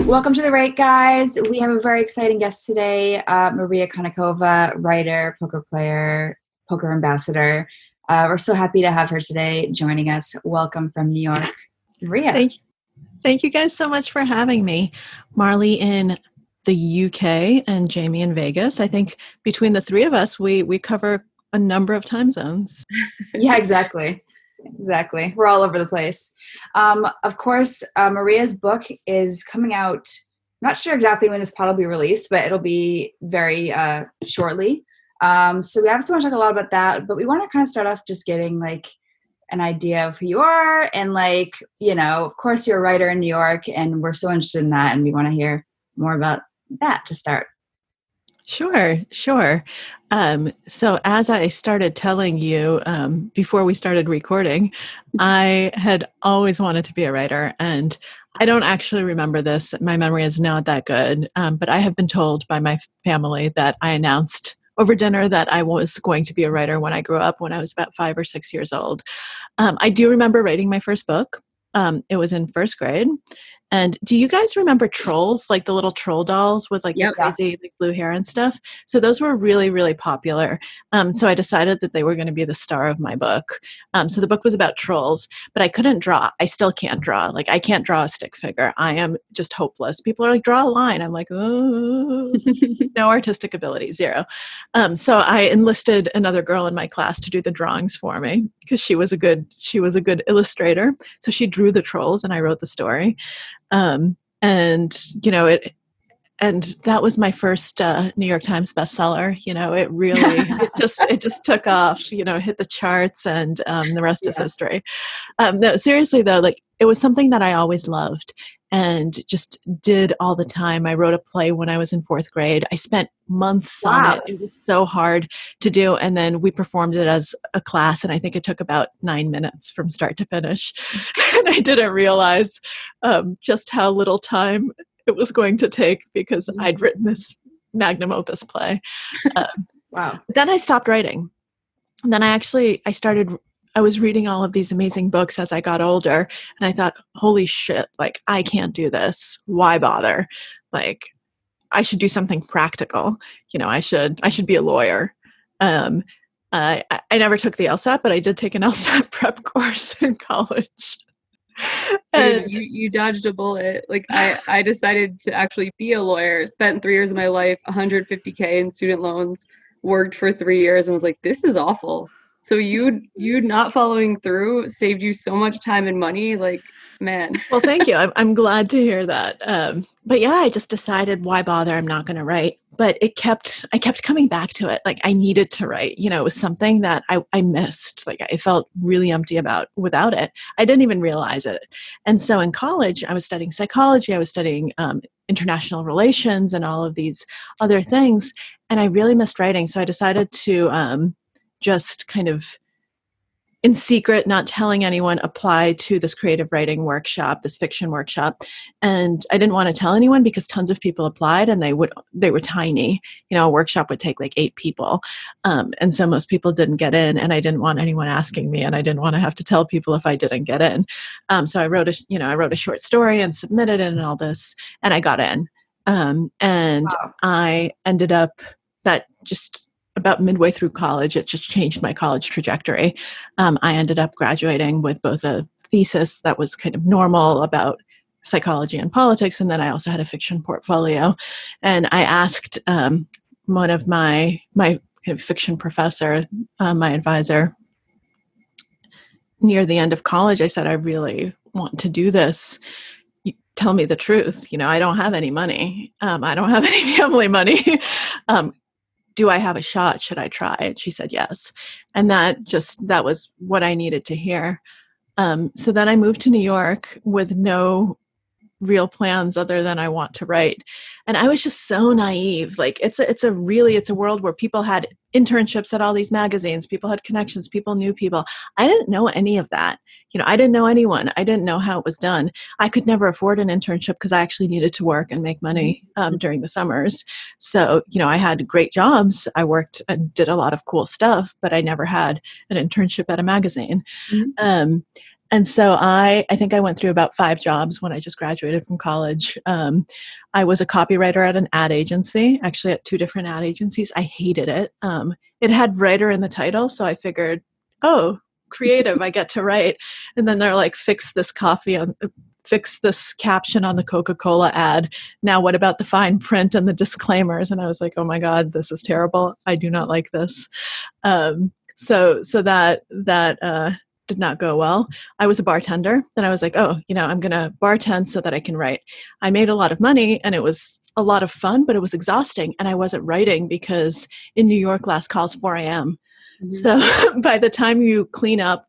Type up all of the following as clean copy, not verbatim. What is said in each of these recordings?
Welcome to the Rake, guys. We have a very exciting guest today, Maria Konnikova, writer, poker player, poker ambassador. We're so happy to have her today joining us. Welcome from New York, Maria. Thank you guys so much for having me. Marley in the UK and Jamie in Vegas. I think between the three of us, we cover a number of time zones. Yeah, exactly. We're all over the place. Of course, Maria's book is coming out, not sure exactly when this pod will be released, but it'll be very shortly. So we obviously want to talk a lot about that, but we want to kind of start off just getting like an idea of who you are. And like, you know, of course you're a writer in New York and we're so interested in that. And we want to hear more about that to start. Sure. So as I started telling you before we started recording, I had always wanted to be a writer, and I don't actually remember this. My memory is not that good, but I have been told by my family that I announced over dinner that I was going to be a writer when I grew up, when I was about 5 or 6 years old. I do remember writing my first book. It was in first grade. And do you guys remember Trolls, like the little troll dolls with like the crazy like, blue hair and stuff? So those were really, really popular. So I decided that they were going to be the star of my book. So the book was about trolls, but I couldn't draw. I still can't draw. Like I can't draw a stick figure. I am just hopeless. People are like, draw a line. I'm like, oh, no artistic ability, zero. So I enlisted another girl in my class to do the drawings for me because she was a good illustrator. So she drew the trolls and I wrote the story. And you know, and that was my first New York Times bestseller. You know, it really, it just took off, you know, hit the charts, and the rest is history. No, seriously though, like it was something that I always loved and just did all the time. I wrote a play when I was in 4th grade. I spent months on it. It was so hard to do. And then we performed it as a class. And I think it took about 9 minutes from start to finish. And I didn't realize just how little time it was going to take because I'd written this magnum opus play. Wow. Then I stopped writing. And then I was reading all of these amazing books as I got older, and I thought, holy shit, like I can't do this. Why bother? Like I should do something practical. You know, I should be a lawyer. I never took the LSAT, but I did take an LSAT prep course in college. And you dodged a bullet. Like I decided to actually be a lawyer, spent 3 years of my life, $150K in student loans, worked for 3 years and was like, this is awful. So you not following through saved you so much time and money, like, man. Well, thank you. I'm glad to hear that. But yeah, I just decided, why bother? I'm not going to write. But I kept coming back to it. Like I needed to write. You know, it was something that I missed. Like I felt really empty without it. I didn't even realize it. And so in college, I was studying psychology. I was studying international relations and all of these other things. And I really missed writing. So I decided to just kind of in secret, not telling anyone, apply to this creative writing workshop, this fiction workshop. And I didn't want to tell anyone because tons of people applied and they were tiny. You know, a workshop would take like 8 people. And so most people didn't get in, and I didn't want anyone asking me, and I didn't want to have to tell people if I didn't get in. So I wrote a short story and submitted it and all this, and I got in. And wow. I ended up just about midway through college, it just changed my college trajectory. I ended up graduating with both a thesis that was kind of normal about psychology and politics, and then I also had a fiction portfolio. And I asked one of my kind of fiction professor, my advisor, near the end of college, I said, I really want to do this. Tell me the truth. You know, I don't have any money. I don't have any family money. Do I have a shot? Should I try? And she said yes. And that was what I needed to hear. So then I moved to New York with no real plans other than I want to write. And I was just so naive. Like it's a world where people had internships at all these magazines, people had connections, people knew people. I didn't know any of that. You know, I didn't know anyone. I didn't know how it was done. I could never afford an internship because I actually needed to work and make money during the summers. So, you know, I had great jobs. I worked and did a lot of cool stuff, but I never had an internship at a magazine. Mm-hmm. And so I think I went through about 5 jobs when I just graduated from college. I was a copywriter at an ad agency, actually at 2 different ad agencies. I hated it. It had writer in the title, so I figured, oh, creative, I get to write. And then they're like, fix this caption on the Coca-Cola ad. Now what about the fine print and the disclaimers? And I was like, oh my God, this is terrible. I do not like this. So that did not go well. I was a bartender. Then I was like, oh, I'm going to bartend so that I can write. I made a lot of money and it was a lot of fun, but it was exhausting. And I wasn't writing because in New York, last call's 4 a.m. Mm-hmm. So by the time you clean up,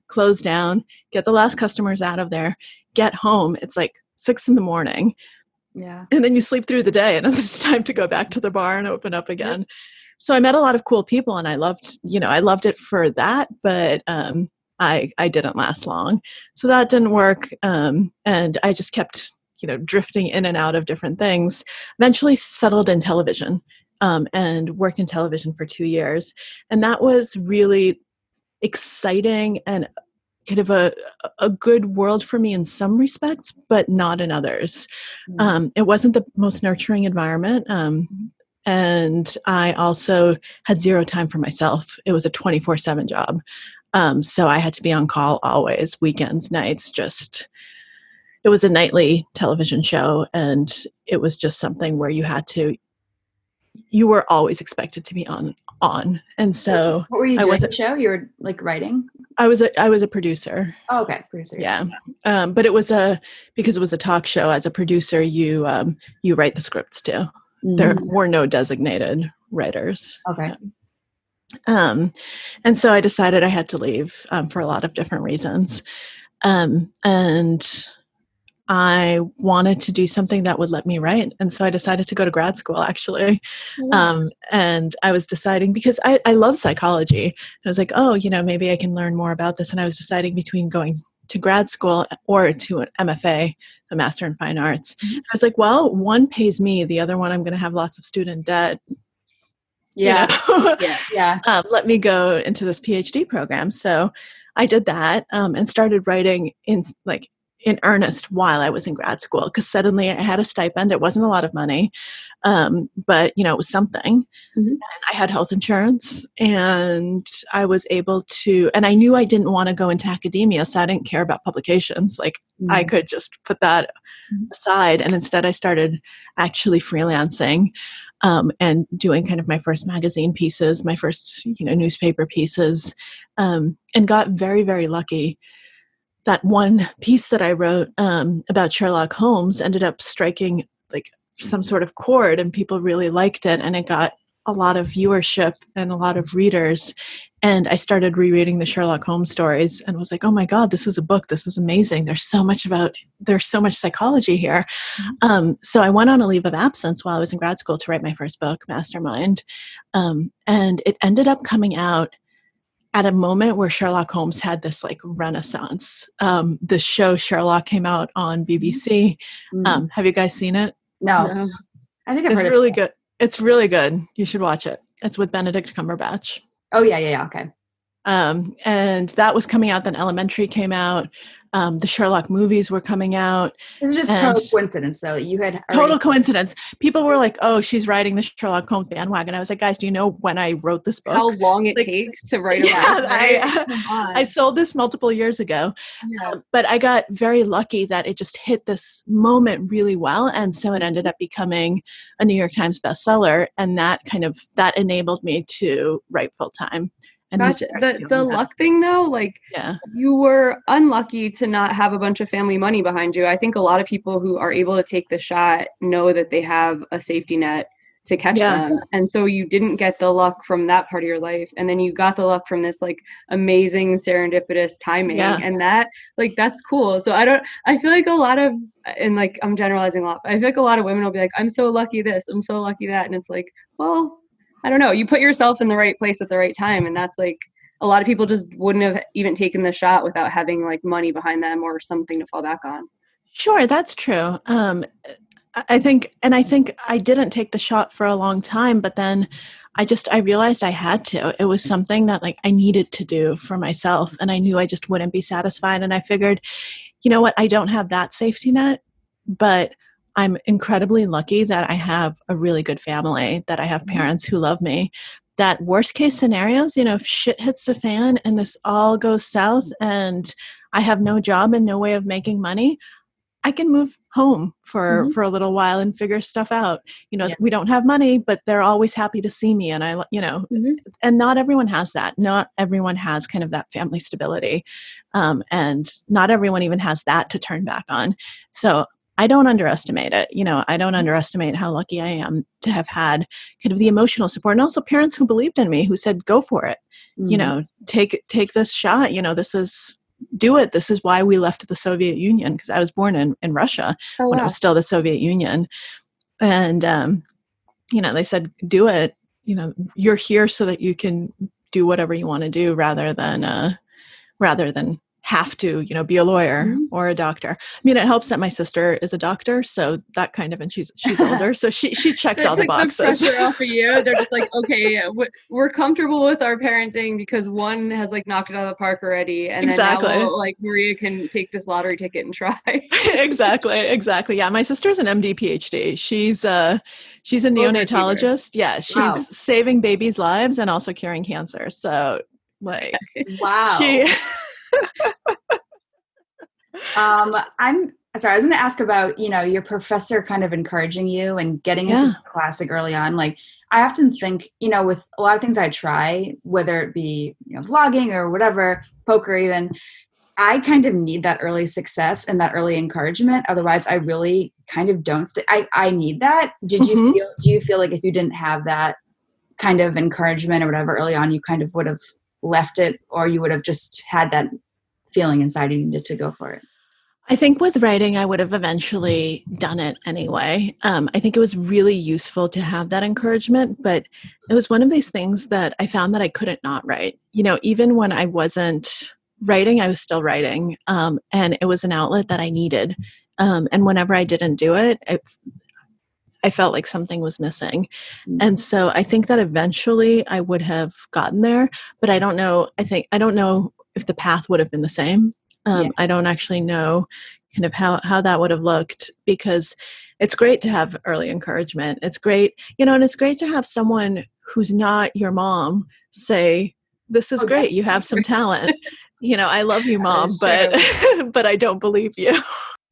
close down, get the last customers out of there, get home, it's like 6 a.m. Yeah. And then you sleep through the day and then it's time to go back to the bar and open up again. So I met a lot of cool people and I loved it for that, but I didn't last long. So that didn't work. And I just kept, drifting in and out of different things. Eventually settled in television and worked in television for 2 years. And that was really exciting and kind of a good world for me in some respects, but not in others. It wasn't the most nurturing environment. And I also had 0 time for myself. It was a 24/7 job. So I had to be on call always, weekends, nights, it was a nightly television show. And it was just something where you were always expected to be on. And so what were you doing the show? You were like writing? I was a producer. Oh, okay. Producer. Yeah. But it was because it was a talk show, as a producer, you write the scripts too. Mm-hmm. There were no designated writers. Okay. And so I decided I had to leave for a lot of different reasons. And I wanted to do something that would let me write. And so I decided to go to grad school, actually. Yeah. And I was deciding, because I love psychology. I was like, oh, maybe I can learn more about this. And I was deciding between going to grad school or to an MFA, a Master in Fine Arts. Mm-hmm. I was like, well, one pays me, the other one I'm going to have lots of student debt. Yeah. Yeah. Let me go into this PhD program. So I did that and started writing in earnest while I was in grad school, because suddenly I had a stipend. It wasn't a lot of money, but it was something. Mm-hmm. And I had health insurance, and I was able to, and I knew I didn't want to go into academia, so I didn't care about publications. Mm-hmm. I could just put that aside. And instead I started actually freelancing and doing kind of my first magazine pieces, my first, newspaper pieces, and got very, very lucky. That one piece that I wrote about Sherlock Holmes ended up striking some sort of chord, and people really liked it, and it got a lot of viewership and a lot of readers. And I started rereading the Sherlock Holmes stories and was like, oh my God, this is a book. This is amazing. There's so much psychology here. Mm-hmm. So I went on a leave of absence while I was in grad school to write my first book, Mastermind. And it ended up coming out at a moment where Sherlock Holmes had this renaissance. The show Sherlock came out on BBC. Mm-hmm. Have you guys seen it? No. I think I've heard really good. It's really good. You should watch it. It's with Benedict Cumberbatch. Oh, yeah. Okay. And that was coming out. Then Elementary came out. The Sherlock movies were coming out. This is just total coincidence, though. You had total coincidence. People were like, "Oh, she's riding the Sherlock Holmes bandwagon." I was like, "Guys, do you know when I wrote this book? How long it takes to write a book?" I sold this multiple years ago, but I got very lucky that it just hit this moment really well, and so it ended up becoming a New York Times bestseller, and that enabled me to write full time. And Gosh, the luck thing though, you were unlucky to not have a bunch of family money behind you. I think a lot of people who are able to take the shot know that they have a safety net to catch them. And so you didn't get the luck from that part of your life. And then you got the luck from this amazing serendipitous timing. Yeah. And that's cool. So I feel like a lot of, and I'm generalizing a lot, but I feel like a lot of women will be like, I'm so lucky this, I'm so lucky that. And it's well, I don't know. You put yourself in the right place at the right time. And that's a lot of people just wouldn't have even taken the shot without having money behind them or something to fall back on. Sure. That's true. I think I didn't take the shot for a long time, but then I realized I had to. It was something that like I needed to do for myself, and I knew I just wouldn't be satisfied. And I figured, you know what, I don't have that safety net, but I'm incredibly lucky that I have a really good family, that I have parents who love me, that worst case scenarios, you know, if shit hits the fan and this all goes south and I have no job and no way of making money, I can move home for a little while and figure stuff out. You know, we don't have money, but they're always happy to see me. And I, you know, and not everyone has that. Not everyone has kind of that family stability. And not everyone even has that to turn back on. So I don't underestimate it. You know, I don't underestimate how lucky I am to have had kind of the emotional support, and also parents who believed in me, who said, go for it. You know, take this shot. You know, do it. This is why we left the Soviet Union, because I was born in Russia when it was still the Soviet Union. And, you know, they said, do it. You know, you're here so that you can do whatever you want to do rather than have to, you know, be a lawyer or a doctor. I mean, it helps that my sister is a doctor, so that kind of, and she's older, so she checked all the boxes. The pressure off of you. They're just like, okay, we're comfortable with our parenting because one has like knocked it out of the park already, and then now like Maria can take this lottery ticket and try. Exactly. Yeah, my sister's an MD PhD. She's a neonatologist. Yeah, she's saving babies' lives and also curing cancer. So like, wow. I'm sorry, I was going to ask about, you know, your professor kind of encouraging you and getting into the classic early on. Like, I often think, you know, with a lot of things I try, whether it be, you know, vlogging or whatever, poker even, I kind of need that early success and that early encouragement. Otherwise, I really kind of don't I need that. Do you feel like if you didn't have that kind of encouragement or whatever early on, you kind of would have left it, or you would have just had that feeling inside you needed to go for it? I think with writing, I would have eventually done it anyway. I think it was really useful to have that encouragement, but it was one of these things that I found that I couldn't not write. You know, even when I wasn't writing, I was still writing, and it was an outlet that I needed. And whenever I didn't do it, I felt like something was missing. And so I think that eventually I would have gotten there, but I don't know if the path would have been the same. I don't actually know kind of how that would have looked, because it's great to have early encouragement. It's great, you know, and it's great to have someone who's not your mom say, this is great. You have some talent. You know, I love you, Mom, but I don't believe you.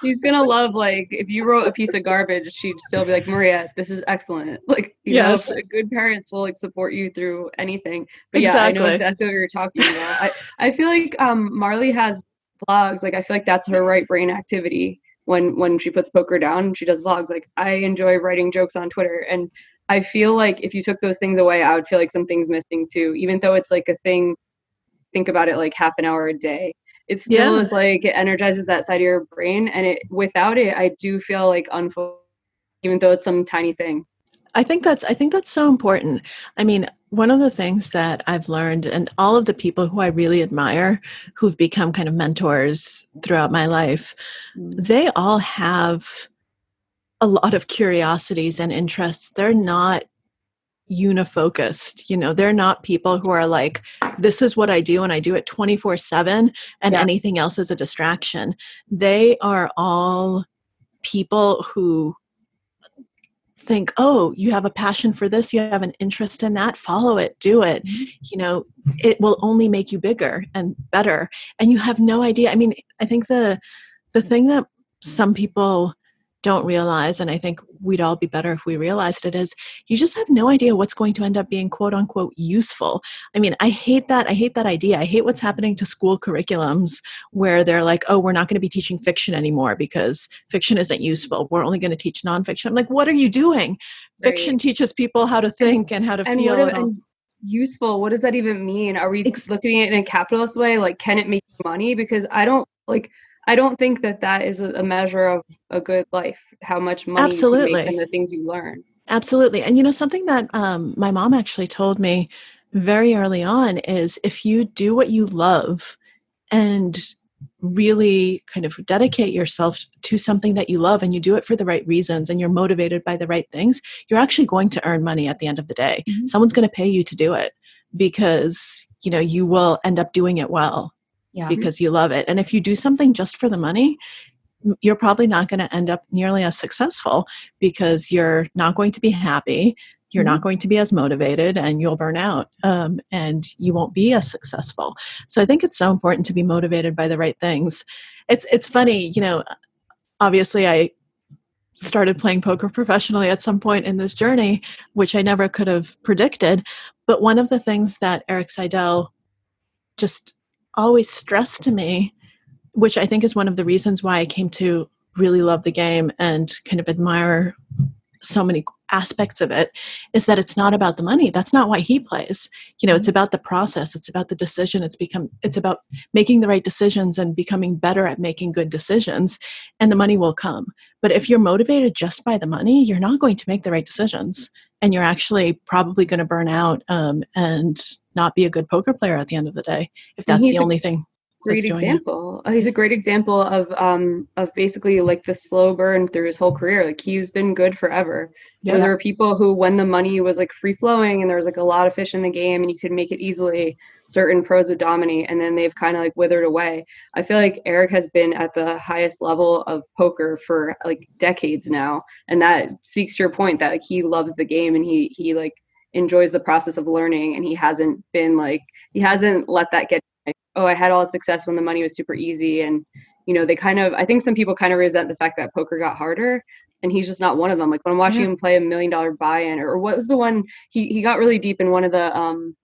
She's going to love, like, if you wrote a piece of garbage, she'd still be like, Maria, this is excellent. Like, you know, good parents will like support you through anything. But yeah, I know exactly what you're talking about. I feel like Marley has vlogs. Like, I feel like that's her right brain activity when she puts poker down, she does vlogs. Like, I enjoy writing jokes on Twitter. And I feel like if you took those things away, I would feel like something's missing too, even though it's like a thing. Think about it like half an hour a day. It still is like, it energizes that side of your brain. And without it, I do feel like unfulfilled, even though it's some tiny thing. I think that's so important. I mean, one of the things that I've learned, and all of the people who I really admire, who've become kind of mentors throughout my life, they all have a lot of curiosities and interests. They're not unifocused. You know, they're not people who are like, this is what I do and I do it 24/7 and anything else is a distraction. They are all people who think, oh, you have a passion for this, you have an interest in that, follow it, do it. You know, it will only make you bigger and better. And you have no idea. I mean, I think the thing that some people don't realize, and I think we'd all be better if we realized it, is you just have no idea what's going to end up being quote unquote useful. I mean, I hate that idea. I hate what's happening to school curriculums where they're like, oh, we're not going to be teaching fiction anymore because fiction isn't useful. We're only going to teach nonfiction. I'm like, what are you doing? Right. Fiction teaches people how to think and how to feel. And useful, what does that even mean? Are we looking at it in a capitalist way? Like, can it make money? Because I don't think that is a measure of a good life, how much money you can make and the things you learn. Absolutely. And, you know, something that my mom actually told me very early on is if you do what you love and really kind of dedicate yourself to something that you love and you do it for the right reasons and you're motivated by the right things, you're actually going to earn money at the end of the day. Someone's going to pay you to do it because, you know, you will end up doing it well because you love it. And if you do something just for the money, you're probably not going to end up nearly as successful because you're not going to be happy. You're not going to be as motivated and you'll burn out and you won't be as successful. So I think it's so important to be motivated by the right things. It's funny, you know, obviously I started playing poker professionally at some point in this journey, which I never could have predicted. But one of the things that Erik Seidel just always stressed to me, which I think is one of the reasons why I came to really love the game and kind of admire so many aspects of it, is that it's not about the money. That's not why he plays. You know, it's about the process. It's about the decision. It's about making the right decisions and becoming better at making good decisions, and the money will come. But if you're motivated just by the money, you're not going to make the right decisions, and you're actually probably going to burn out and not be a good poker player at the end of the day if that's the only thing. Great example. He's a great example of basically like the slow burn through his whole career. Like he's been good forever. Yeah. There were people who, when the money was like free flowing and there was like a lot of fish in the game and you could make it easily, certain pros would dominate, and then they've kind of like withered away. I feel like Erik has been at the highest level of poker for like decades now, and that speaks to your point that like he loves the game and he like enjoys the process of learning, and he hasn't let that get like, oh, I had all the success when the money was super easy. And, you know, I think some people kind of resent the fact that poker got harder, and he's just not one of them. Like when I'm watching him play $1 million buy-in, or what was the one, he got really deep in one of the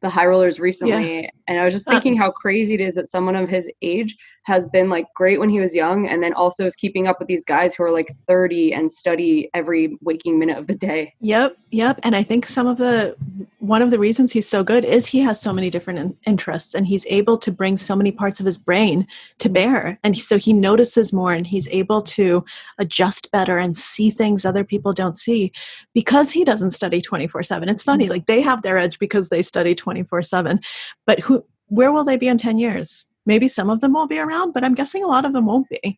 high rollers recently. And I was just thinking how crazy it is that someone of his age has been like great when he was young, and then also is keeping up with these guys who are like 30 and study every waking minute of the day. Yep. And I think one of the reasons he's so good is he has so many different interests, and he's able to bring so many parts of his brain to bear. And so he notices more, and he's able to adjust better and see things other people don't see because he doesn't study 24/7. It's funny, like they have their edge because they study 24/7, but where will they be in 10 years? Maybe some of them will be around, but I'm guessing a lot of them won't be.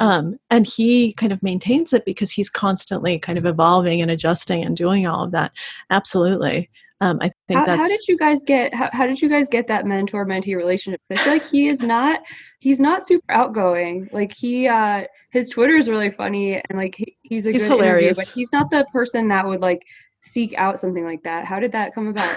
And he kind of maintains it because he's constantly kind of evolving and adjusting and doing all of that. Absolutely. I think how did you guys get that mentor-mentee relationship? I feel like he's not super outgoing. Like his Twitter is really funny, and like he's good hilarious. Interview, but he's not the person that would like seek out something like that. How did that come about?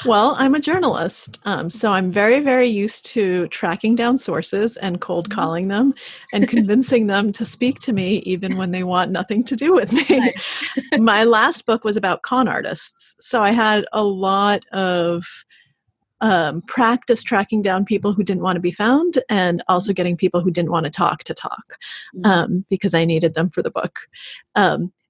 Well, I'm a journalist, so I'm very, very used to tracking down sources and cold calling them and convincing them to speak to me even when they want nothing to do with me. Nice. My last book was about con artists, so I had a lot of practice tracking down people who didn't want to be found, and also getting people who didn't want to talk because I needed them for the book.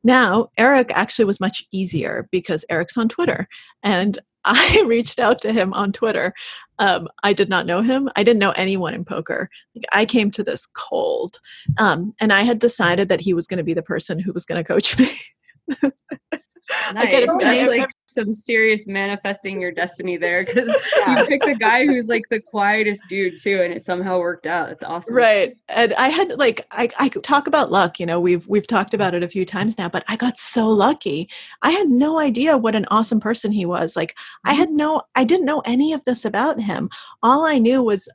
Now, Erik actually was much easier because Erik's on Twitter, and I reached out to him on Twitter. I did not know him. I didn't know anyone in poker. Like, I came to this cold, and I had decided that he was going to be the person who was going to coach me. Nice. That's like some serious manifesting your destiny there, because you picked a guy who's like the quietest dude too, and it somehow worked out. It's awesome. Right. And I had like, I talk about luck, you know, we've talked about it a few times now, but I got so lucky. I had no idea what an awesome person he was. Like I didn't know any of this about him. All I knew was,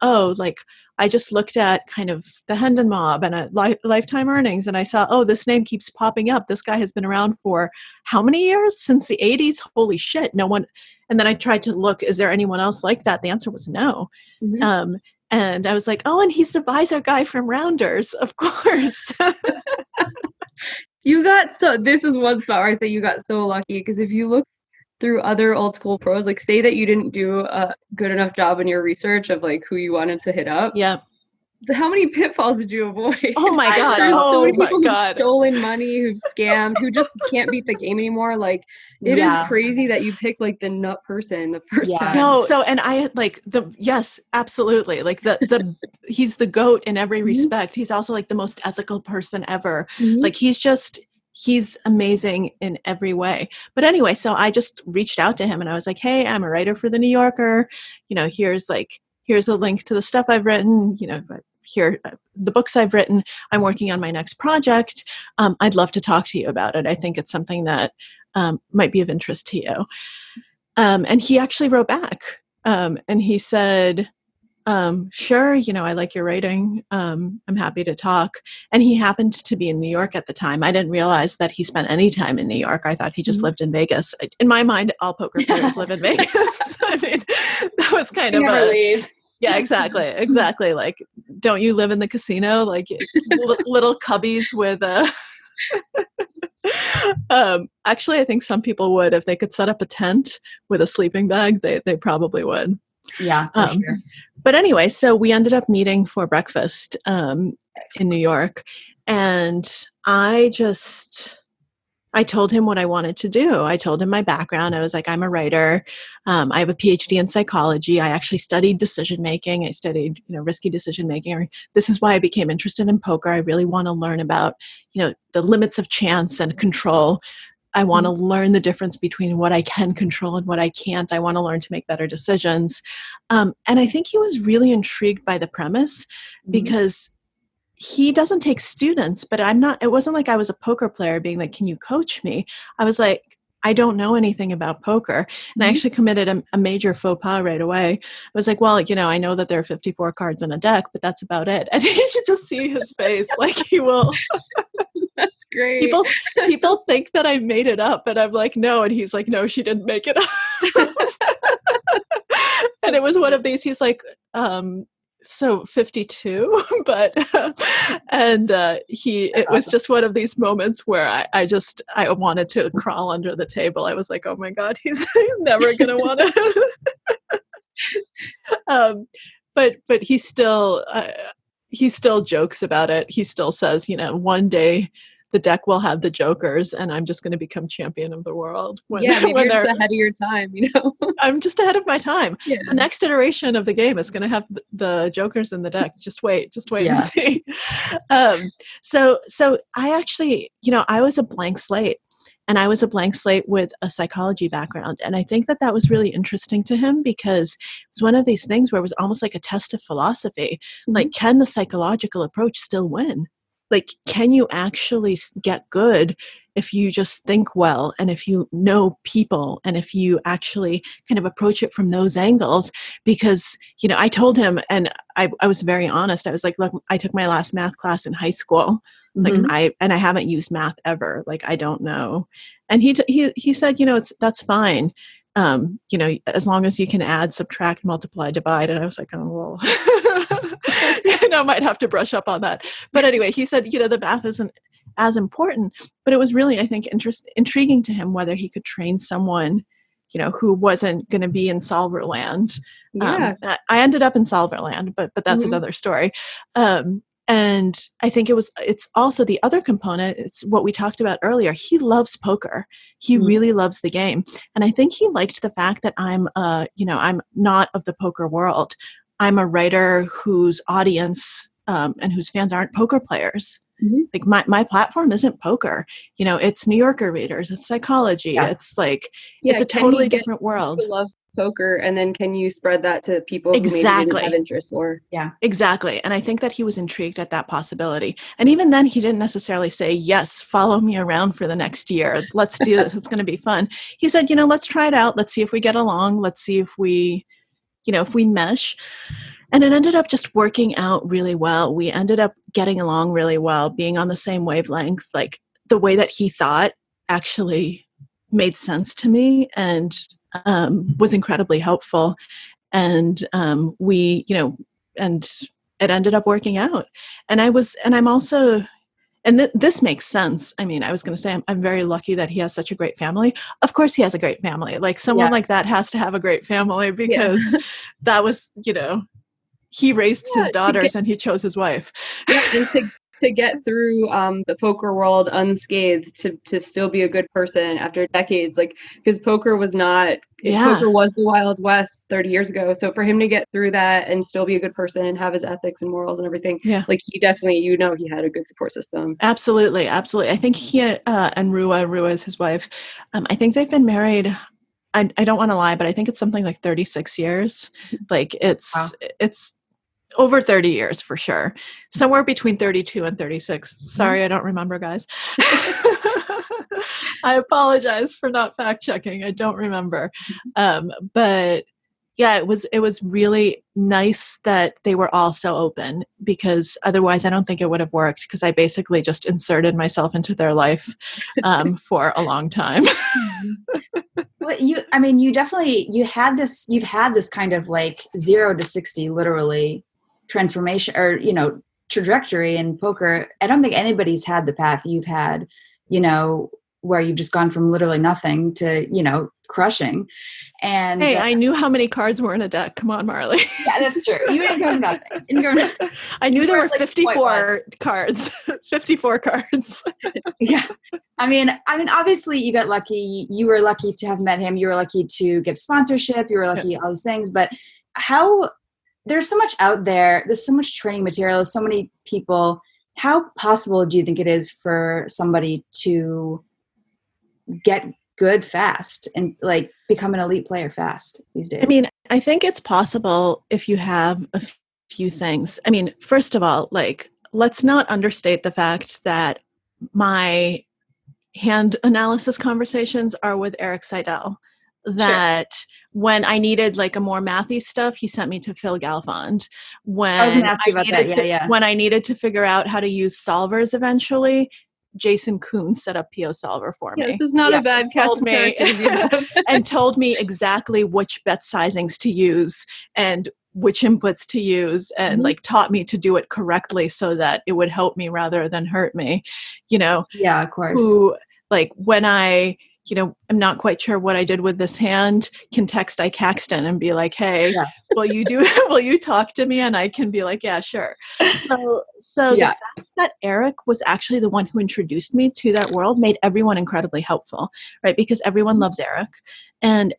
I just looked at kind of the Hendon Mob and lifetime earnings, and I saw, this name keeps popping up. This guy has been around for how many years? Since the 80s? Holy shit, no one. And then I tried to look, is there anyone else like that? The answer was no. Mm-hmm. And I was like, and he's the visor guy from Rounders, of course. This is one spot where I say you got so lucky, because if you look through other old school pros, like say that you didn't do a good enough job in your research of like who you wanted to hit up. Yeah. How many pitfalls did you avoid? Oh my God. There's so many people who've stolen money, who've scammed, who just can't beat the game anymore. Like it is crazy that you picked like the nut person the first time. No. So, and I like yes, absolutely. Like he's the GOAT in every respect. He's also like the most ethical person ever. Mm-hmm. Like he's amazing in every way. But anyway, so I just reached out to him and I was like, hey, I'm a writer for the New Yorker. You know, here's here's a link to the stuff I've written, here, the books I've written, I'm working on my next project. I'd love to talk to you about it. I think it's something that might be of interest to you. And he actually wrote back and he said, sure, I like your writing. I'm happy to talk. And he happened to be in New York at the time. I didn't realize that he spent any time in New York. I thought he just lived in Vegas. In my mind, all poker players live in Vegas. I mean, that was kind of never leave. Yeah, exactly. Like, don't you live in the casino? Like little cubbies with actually, I think some people would, if they could set up a tent with a sleeping bag, they probably would. Yeah, for sure. But anyway, so we ended up meeting for breakfast in New York, and I told him what I wanted to do. I told him my background. I was like, I'm a writer. I have a PhD in psychology. I actually studied decision making. I studied, risky decision making. This is why I became interested in poker. I really want to learn about, the limits of chance and control. I want to learn the difference between what I can control and what I can't. I want to learn to make better decisions. And I think he was really intrigued by the premise because he doesn't take students, but it wasn't like I was a poker player being like, can you coach me? I was like, I don't know anything about poker. And I actually committed a major faux pas right away. I was like, well, I know that there are 54 cards in a deck, but that's about it. And you should just see his face. Like he will. That's great. People think that I made it up, and I'm like, no. And he's like, no, she didn't make it up. And it was one of these, he's like, so 52, but, and it was just one of these moments where I wanted to crawl under the table. I was like, oh my God, he's never going to want to. But he still jokes about it. He still says, one day the deck will have the jokers and I'm just going to become champion of the world. Maybe you're just ahead of your time, I'm just ahead of my time. Yeah. The next iteration of the game is going to have the jokers in the deck. Just wait and see. So I actually, I was a blank slate. And I was a blank slate with a psychology background. And I think that was really interesting to him because it was one of these things where it was almost like a test of philosophy. Like, can the psychological approach still win? Like, can you actually get good if you just think well and if you know people and if you actually kind of approach it from those angles? Because, I told him, and I was very honest. I was like, look, I took my last math class in high school. Like I haven't used math ever. Like, I don't know. And he said, that's fine. As long as you can add, subtract, multiply, divide. And I was like, oh, well, I might have to brush up on that. But anyway, he said, the math isn't as important, but it was really, I think, intriguing to him whether he could train someone, who wasn't going to be in Solverland. Yeah. I ended up in Solverland, but that's another story. And I think it's also the other component. It's what we talked about earlier. He loves poker. He really loves the game. And I think he liked the fact that I'm not of the poker world. I'm a writer whose audience and whose fans aren't poker players. Like my platform isn't poker. It's New Yorker readers. It's psychology. Yeah. It's like, it's a totally different world. People love poker, and then can you spread that to people who maybe didn't have interest for? Yeah, exactly. And I think that he was intrigued at that possibility. And even then, he didn't necessarily say, yes, follow me around for the next year. Let's do this. It's going to be fun. He said, let's try it out. Let's see if we get along. Let's see if we mesh. And it ended up just working out really well. We ended up getting along really well, being on the same wavelength. Like, the way that he thought actually made sense to me and was incredibly helpful. And and it ended up working out. And I'm also, and this makes sense. I mean, I was going to say, I'm very lucky that he has such a great family. Of course he has a great family. Like, someone like that has to have a great family because that was, he raised his daughters and he chose his wife. Yeah, and to get through the poker world unscathed, to still be a good person after decades, like, because poker was poker was the Wild West 30 years ago. So for him to get through that and still be a good person and have his ethics and morals and everything, like, he definitely, he had a good support system. Absolutely. I think he and Rua is his wife. I think they've been married I don't want to lie, but I think it's something like 36 years. Like Wow. it's over 30 years for sure. Somewhere between 32 and 36. Sorry, I don't remember, guys. I apologize for not fact checking. I don't remember. But yeah, it was really nice that they were all so open, because otherwise I don't think it would have worked, because I basically just inserted myself into their life for a long time. Well, you've had this kind of like 0 to 60 literally transformation, or, trajectory in poker. I don't think anybody's had the path you've had, where you've just gone from literally nothing to, crushing. And hey, I knew how many cards were in a deck. Come on, Marley. yeah, that's true. You didn't go to nothing. I knew there were 54 cards. 54 cards. Yeah. I mean, obviously you got lucky. You were lucky to have met him. You were lucky to get sponsorship. You were lucky all these things. But there's so much out there. There's so much training material. There's so many people. How possible do you think it is for somebody to get good fast and like become an elite player fast these days? I mean, I think it's possible if you have a few things. I mean, first of all, like, let's not understate the fact that my hand analysis conversations are with Erik Seidel. That when I needed like a more mathy stuff, he sent me to Phil Galfond. When I was going to ask you about that. Yeah. When I needed to figure out how to use solvers eventually, Jason Koon set up PO Solver for me. This is not a bad cast of characters you have. And told me exactly which bet sizings to use and which inputs to use, and like taught me to do it correctly so that it would help me rather than hurt me, Yeah, of course. Who, like, when I, I'm not quite sure what I did with this hand, can text Isaac Haxton and be like, hey, will you talk to me? And I can be like, yeah, sure. So the fact that Erik was actually the one who introduced me to that world made everyone incredibly helpful, right? Because everyone loves Erik. And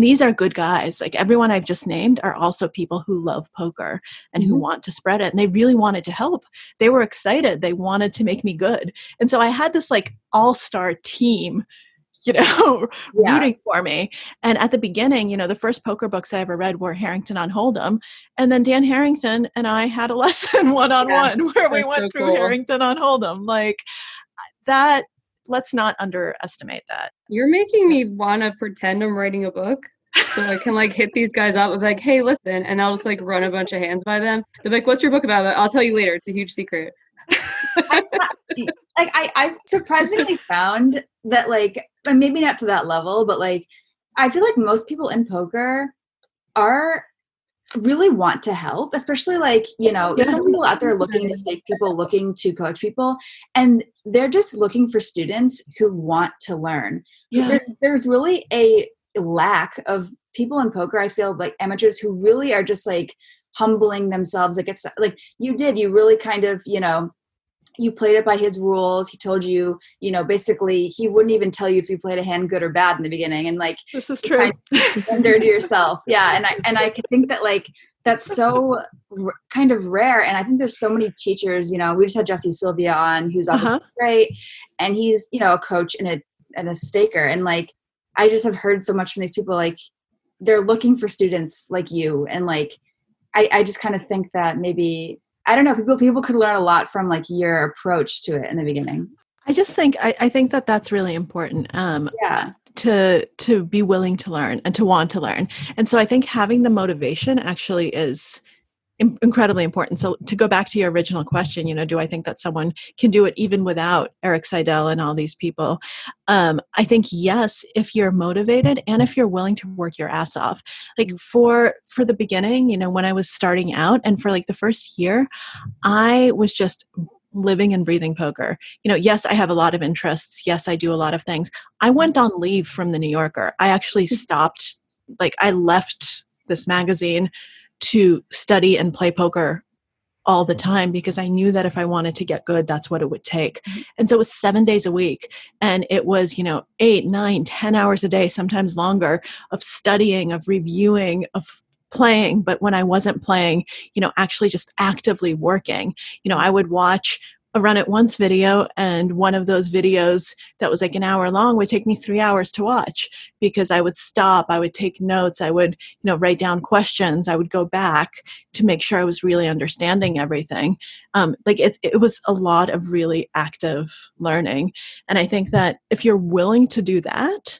these are good guys. Like, everyone I've just named are also people who love poker and who want to spread it. And they really wanted to help. They were excited. They wanted to make me good. And so I had this like all-star team, rooting for me. And at the beginning, the first poker books I ever read were Harrington on Hold'em. And then Dan Harrington and I had a lesson one-on-one where we went through Harrington on Hold'em. Like that, let's not underestimate that. You're making me want to pretend I'm writing a book so I can like hit these guys up and be like, hey, listen. And I'll just like run a bunch of hands by them. They're like, what's your book about? I'll tell you later. It's a huge secret. I've surprisingly found that, like, maybe not to that level, but like, I feel like most people in poker really want to help, especially like, there's some people out there looking to stake people, looking to coach people, and they're just looking for students who want to learn. Yeah. There's really a lack of people in poker, I feel, like amateurs who really are just like humbling themselves. Like, it's like you really kind of, you played it by his rules. He told you, basically he wouldn't even tell you if you played a hand good or bad in the beginning. And like, this is true. Surrender to yourself. Yeah. And I can think that like, that's so kind of rare. And I think there's so many teachers, we just had Jesse Sylvia on, who's obviously great. And he's, a coach and a staker. And like, I just have heard so much from these people, like they're looking for students like you. And like, I just kind of think that maybe, I don't know, people could learn a lot from like your approach to it in the beginning. I just think, I think that that's really important. To be willing to learn and to want to learn. And so I think having the motivation actually is incredibly important. So to go back to your original question, do I think that someone can do it even without Erik Seidel and all these people? I think yes, if you're motivated and if you're willing to work your ass off. Like for the beginning, when I was starting out and for like the first year, I was just living and breathing poker. Yes, I have a lot of interests. Yes, I do a lot of things. I went on leave from the New Yorker. I actually stopped, like I left this magazine to study and play poker all the time because I knew that if I wanted to get good, that's what it would take. And so it was 7 days a week. And it was, 8, 9, 10 hours a day, sometimes longer, of studying, of reviewing, of playing. But when I wasn't playing, actually just actively working, I would watch a run it once video, and one of those videos that was like an hour long would take me 3 hours to watch, because I would stop, I would take notes, I would, write down questions, I would go back to make sure I was really understanding everything. It was a lot of really active learning. And I think that if you're willing to do that,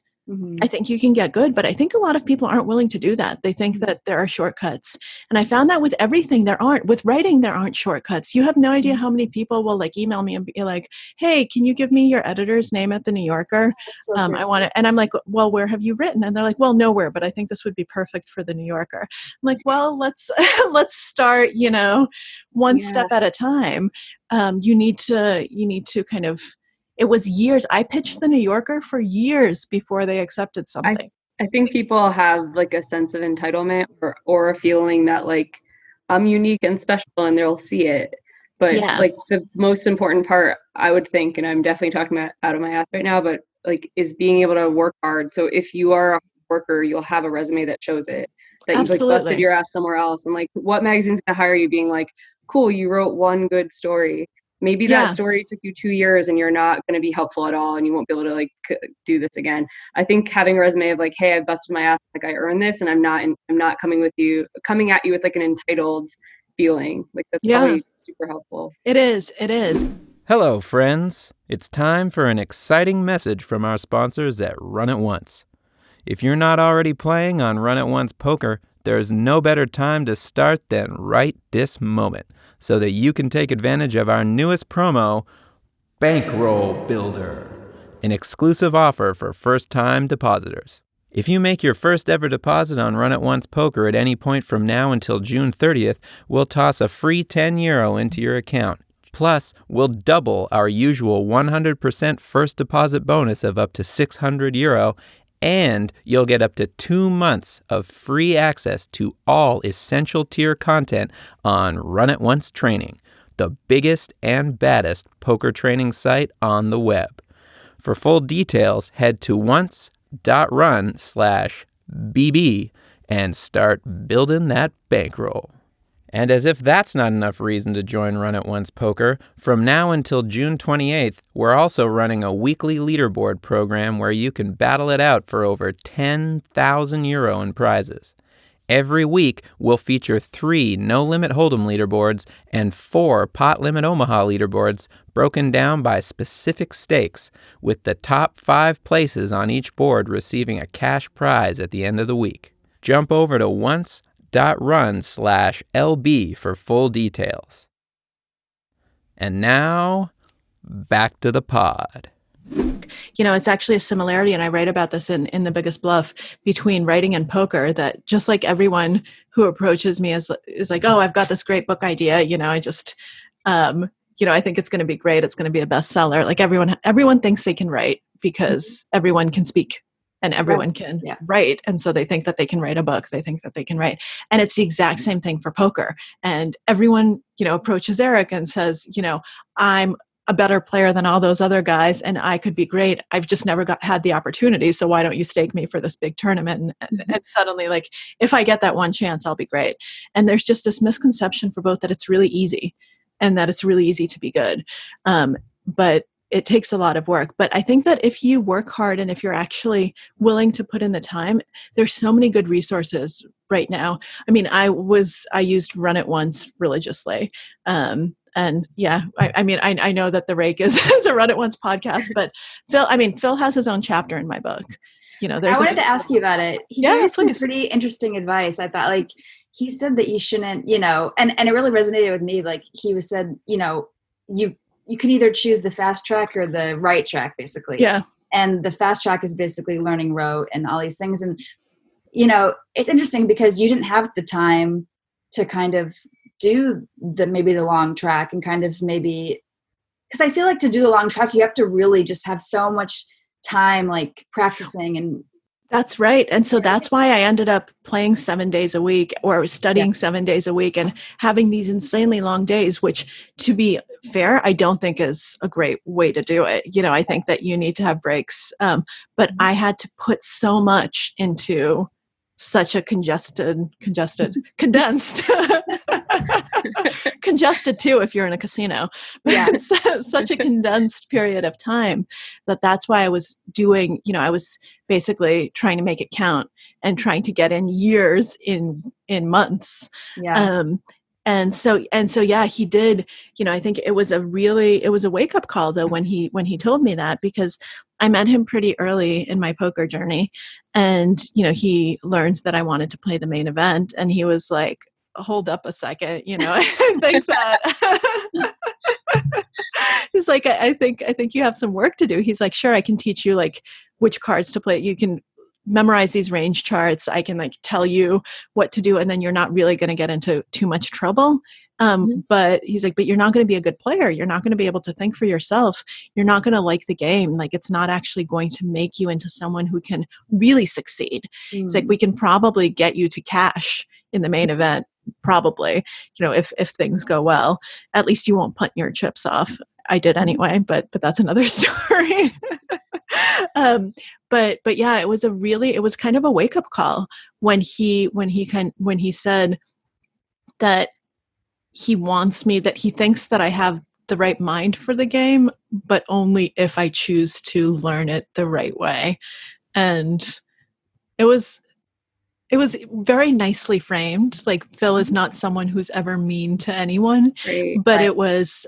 I think you can get good, but I think a lot of people aren't willing to do that. They think that there are shortcuts. And I found that with everything, there aren't. With writing, there aren't shortcuts. You have no idea how many people will like email me and be like, hey, can you give me your editor's name at the New Yorker? So I want it. And I'm like, well, where have you written? And they're like, well, nowhere, but I think this would be perfect for the New Yorker. I'm like, well, let's start, one step at a time. You need to kind of, it was years. I pitched the New Yorker for years before they accepted something. I think people have like a sense of entitlement or a feeling that like I'm unique and special and they'll see it. But like the most important part, I would think, and I'm definitely talking out of my ass right now, but like is being able to work hard. So if you are a worker, you'll have a resume that shows it, that you've like busted your ass somewhere else. And like what magazine's gonna hire you being like, cool, you wrote one good story. Maybe that story took you 2 years and you're not going to be helpful at all and you won't be able to like do this again. I think having a resume of like, hey, I busted my ass, like I earned this, and I'm not coming at you with like an entitled feeling. Like that's probably super helpful. It is. Hello, friends. It's time for an exciting message from our sponsors at Run It Once. If you're not already playing on Run It Once Poker, there's no better time to start than right this moment, so that you can take advantage of our newest promo, Bankroll Builder, an exclusive offer for first-time depositors. If you make your first ever deposit on Run It Once Poker at any point from now until June 30th, we'll toss a free €10 into your account. Plus, we'll double our usual 100% first deposit bonus of up to €600, and you'll get up to 2 months of free access to all essential tier content on Run It Once Training, the biggest and baddest poker training site on the web. For full details, head to once.run/BB and start building that bankroll. And as if that's not enough reason to join Run It Once Poker, from now until June 28th, we're also running a weekly leaderboard program where you can battle it out for over €10,000 in prizes. Every week, we'll feature 3 no-limit Hold'em leaderboards and 4 pot limit Omaha leaderboards broken down by specific stakes, with the top 5 places on each board receiving a cash prize at the end of the week. Jump over to once.run/LB for full details. And now, back to the pod. It's actually a similarity, and I write about this in the Biggest Bluff, between writing and poker, that just like everyone who approaches me is like, oh, I've got this great book idea, I just, I think it's going to be great. It's going to be a bestseller. Like everyone thinks they can write because everyone can speak. And everyone can write. And so they think that they can write a book. They think that they can write. And it's the exact same thing for poker. And everyone, approaches Erik and says, I'm a better player than all those other guys and I could be great. I've just never had the opportunity. So why don't you stake me for this big tournament? And suddenly, like, if I get that one chance, I'll be great. And there's just this misconception for both that it's really easy and that it's really easy to be good. But it takes a lot of work. But I think that if you work hard and if you're actually willing to put in the time, there's so many good resources right now. I mean, I used Run It Once religiously. And yeah, I know that the Rake is a Run It Once podcast, but Phil has his own chapter in my book. I wanted to ask you about it. He gave some pretty interesting advice. I thought, like, he said that you shouldn't, and it really resonated with me. Like, he said, you can either choose the fast track or the right track, basically. Yeah. And the fast track is basically learning rote and all these things. And, it's interesting because you didn't have the time to kind of do maybe the long track and kind of maybe, because I feel like to do the long track, you have to really just have so much time, like practicing and. That's right. And so that's why I ended up playing 7 days a week or studying 7 days a week and having these insanely long days, which, to be fair, I don't think is a great way to do it. I think that you need to have breaks. But I had to put so much into such a condensed Congested too if you're in a casino. But Yeah. it's such a condensed period of time that's why I was doing, I was basically trying to make it count and trying to get in years in months. Yeah. And so, yeah, he did, I think it was a wake up call though, when he told me that, because I met him pretty early in my poker journey, and, he learned that I wanted to play the main event, and he was like, hold up a second, I think that he's like, I think you have some work to do. He's like, sure, I can teach you like which cards to play. You can memorize these range charts. I can like tell you what to do. And then you're not really going to get into too much trouble. But he's like, but you're not going to be a good player. You're not going to be able to think for yourself. You're not going to like the game. Like, it's not actually going to make you into someone who can really succeed. It's like, we can probably get you to cash in the main event. Probably, if things go well, at least you won't punt your chips off. I did anyway, but that's another story. But yeah, it was kind of a wake up call when he said that he wants me, that he thinks that I have the right mind for the game, but only if I choose to learn it the right way. And it was very nicely framed. Like, Phil is not someone who's ever mean to anyone, but it was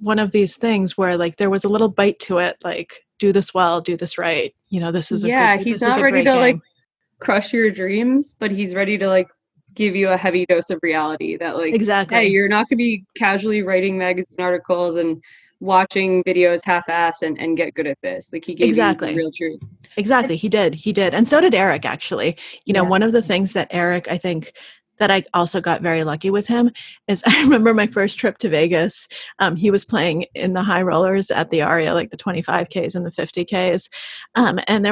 one of these things where like there was a little bite to it, like, do this well, do this right. This is he's not ready to like crush your dreams, but he's ready to like give you a heavy dose of reality that like, exactly, hey, you're not gonna be casually writing magazine articles and watching videos half-assed and get good at this. Like, he gave you the real truth. Exactly. He did. And so did Erik, actually. One of the things that Erik, I think, that I also got very lucky with him is I remember my first trip to Vegas. He was playing in the high rollers at the Aria, like the 25Ks and the 50Ks. And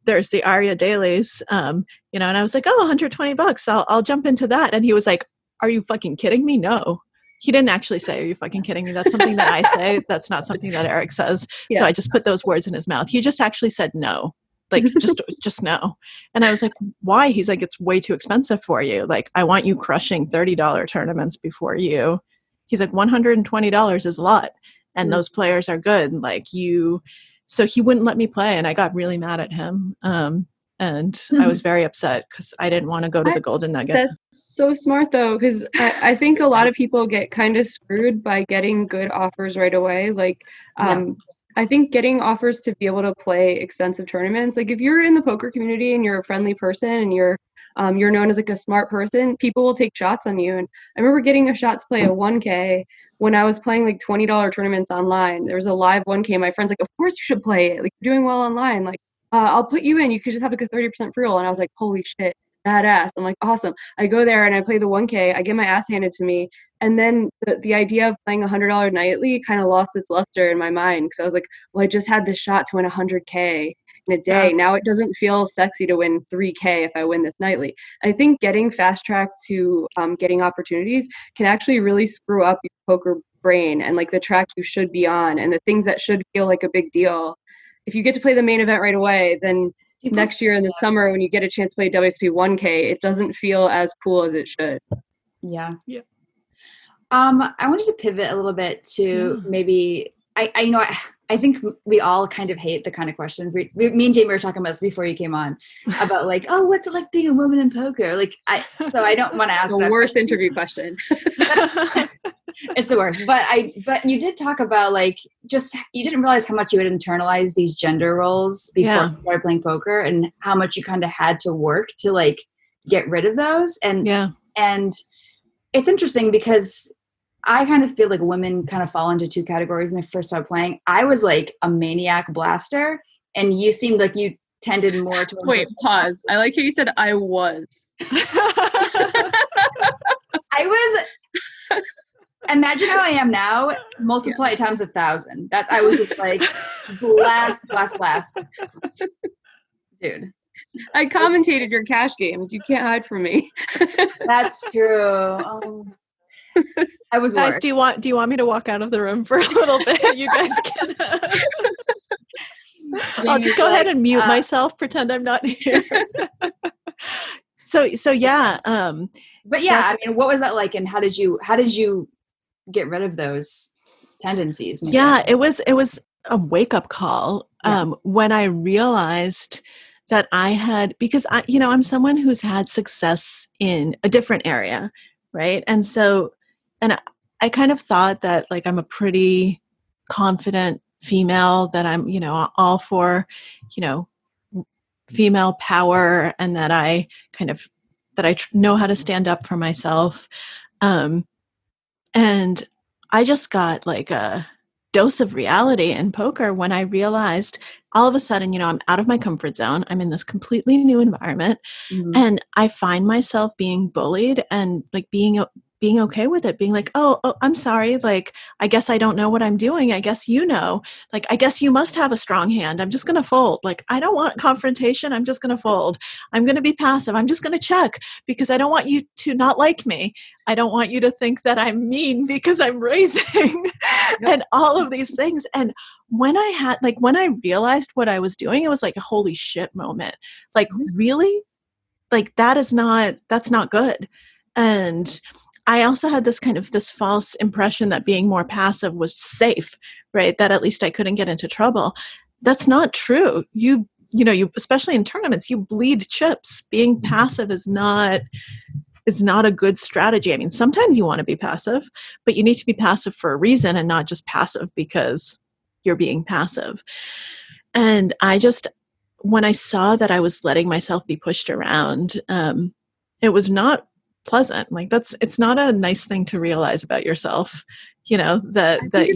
there's the Aria dailies, and I was like, oh, $120. I'll jump into that. And he was like, are you fucking kidding me? No. He didn't actually say, are you fucking kidding me? That's something that I say. That's not something that Erik says. Yeah. So I just put those words in his mouth. He just actually said no. Like, just no. And I was like, why? He's like, it's way too expensive for you. Like, I want you crushing $30 tournaments before you. He's like, $120 is a lot. And those players are good. Like, so he wouldn't let me play. And I got really mad at him. And I was very upset because I didn't want to go to the Golden Nugget. That's so smart, though, because I think a lot of people get kind of screwed by getting good offers right away. Like, I think getting offers to be able to play extensive tournaments, like if you're in the poker community and you're a friendly person and you're known as like a smart person, people will take shots on you. And I remember getting a shot to play a 1K when I was playing like $20 tournaments online. There was a live 1K. My friend's like, of course you should play it. Like, you're doing well online. Like, I'll put you in. You could just have like a 30% free roll. And I was like, holy shit, badass. I'm like, awesome. I go there and I play the 1K. I get my ass handed to me. And then the idea of playing $100 nightly kind of lost its luster in my mind, because I was like, well, I just had this shot to win 100K in a day. Now it doesn't feel sexy to win 3K if I win this nightly. I think getting fast tracked to getting opportunities can actually really screw up your poker brain and like the track you should be on and the things that should feel like a big deal. If you get to play the main event right away, then next year in the summer when you get a chance to play WSP 1K, it doesn't feel as cool as it should. Yeah. I wanted to pivot a little bit to maybe I think we all kind of hate the kind of questions. Me and Jamie were talking about this before you came on about like, oh, what's it like being a woman in poker? Like, so I don't want to ask the worst interview question. It's the worst. But you did talk about like, just, you didn't realize how much you had internalized these gender roles before you started playing poker, and how much you kind of had to work to like get rid of those. And it's interesting because I kind of feel like women kind of fall into two categories when I first started playing. I was like a maniac blaster, and you seemed like you tended more towards... Wait, pause. I like how you said I was. I was... Imagine how I am now, multiply times 1,000. I was just like, blast. Dude. I commentated your cash games. You can't hide from me. That's true. I was guys, worried. do you want me to walk out of the room for a little bit? You guys can. I'll just go ahead and mute myself. Pretend I'm not here. So yeah. But yeah, I mean, what was that like, and how did you get rid of those tendencies? Maybe? Yeah, it was a wake up call when I realized that I had, because I'm someone who's had success in a different area, right? And so, and I kind of thought that like I'm a pretty confident female, that I'm, all for, female power, and that I know how to stand up for myself. And I just got like a dose of reality in poker when I realized all of a sudden, I'm out of my comfort zone. I'm in this completely new environment, and I find myself being bullied and like being okay with it, being like, oh, I'm sorry. Like, I guess I don't know what I'm doing. I guess, like, I guess you must have a strong hand. I'm just going to fold. Like, I don't want confrontation. I'm just going to fold. I'm going to be passive. I'm just going to check because I don't want you to not like me. I don't want you to think that I'm mean because I'm raising and all of these things. And when I realized what I was doing, it was like a holy shit moment. Like, really? Like, that's not good. And I also had this false impression that being more passive was safe, right? That at least I couldn't get into trouble. That's not true. You especially in tournaments, you bleed chips. Being passive is not a good strategy. I mean, sometimes you want to be passive, but you need to be passive for a reason and not just passive because you're being passive. And when I saw that I was letting myself be pushed around, it was not pleasant. Like, it's not a nice thing to realize about yourself, it's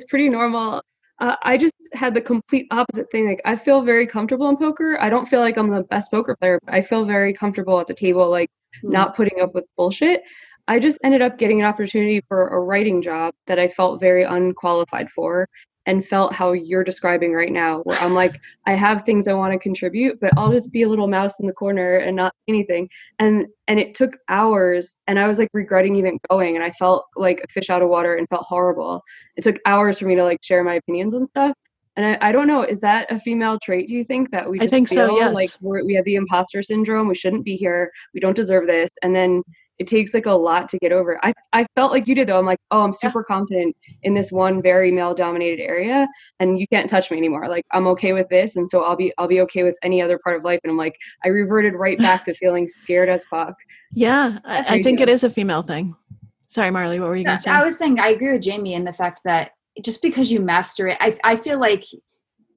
pretty normal. I just had the complete opposite thing. Like, I feel very comfortable in poker. I don't feel like I'm the best poker player, but I feel very comfortable at the table, like not putting up with bullshit. I just ended up getting an opportunity for a writing job that I felt very unqualified for, and felt how you're describing right now, where I'm like, I have things I want to contribute, but I'll just be a little mouse in the corner and not anything. And it took hours, and I was like regretting even going, and I felt like a fish out of water and felt horrible. It took hours for me to like share my opinions and stuff. And I don't know, is that a female trait, do you think, that we just I think feel so, yes. like we have the imposter syndrome, we shouldn't be here, we don't deserve this, and then it takes like a lot to get over. I felt like you did though. I'm like, oh, I'm super confident in this one very male dominated area, and you can't touch me anymore. Like, I'm okay with this, and so I'll be okay with any other part of life. And I'm like, I reverted right back to feeling scared as fuck. Yeah, I think it is a female thing. Sorry, Marley, what were you going to say? I was saying I agree with Jamie in the fact that just because you master it, I feel like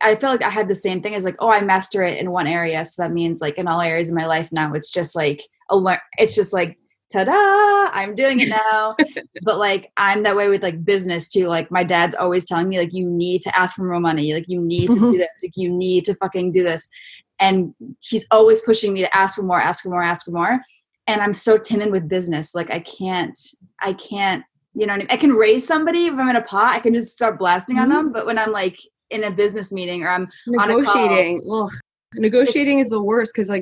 I had the same thing as like, oh, I master it in one area, so that means like in all areas of my life now it's just like ta-da, I'm doing it now. But like, I'm that way with like business too. Like, my dad's always telling me like, you need to ask for more money. Like, you need to do this. Like, you need to fucking do this. And he's always pushing me to ask for more, ask for more, ask for more. And I'm so timid with business. Like, I can't, you know what I mean? I can raise somebody if I'm in a pot, I can just start blasting on them. But when I'm like in a business meeting or I'm negotiating, on a call, negotiating is the worst, because like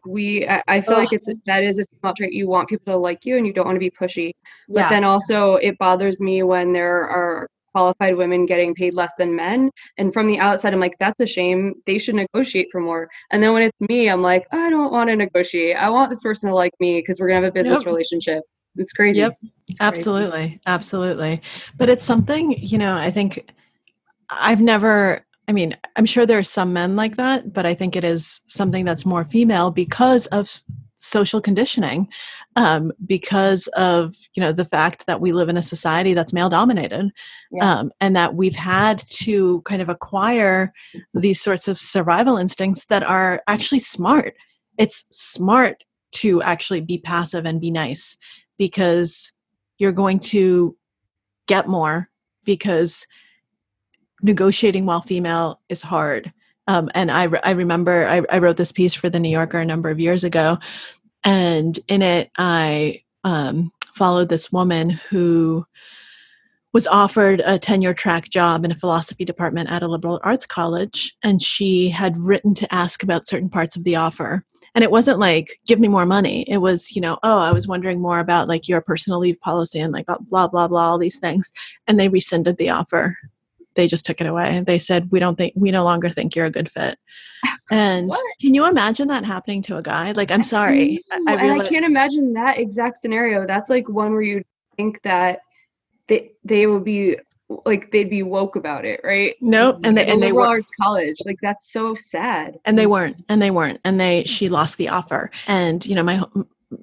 I feel like that is a female trait. You want people to like you and you don't want to be pushy, but then also it bothers me when there are qualified women getting paid less than men, and from the outside I'm like, that's a shame, they should negotiate for more. And then when it's me, I'm like, I don't want to negotiate, I want this person to like me because we're gonna have a business relationship. It's crazy. It's absolutely But it's something, I think I'm sure there are some men like that, but I think it is something that's more female because of social conditioning, because of, the fact that we live in a society that's male dominated, and that we've had to kind of acquire these sorts of survival instincts that are actually smart. It's smart to actually be passive and be nice, because you're going to get more, because negotiating while female is hard. And I remember I wrote this piece for the New Yorker a number of years ago, and in it I followed this woman who was offered a tenure track job in a philosophy department at a liberal arts college, and she had written to ask about certain parts of the offer. And it wasn't like, give me more money. It was, I was wondering more about like your personal leave policy and like blah, blah, blah, all these things. And they rescinded the offer. They just took it away. They said, we no longer think you're a good fit. And What? can you imagine that happening to a guy? Like, I'm sorry. I And realize I can't imagine that exact scenario. That's like one where you think that they would be like, they'd be woke about it, right? no, and Like a they liberal were, arts college. Like, that's so sad. and they weren't, and she lost the offer. And, you know,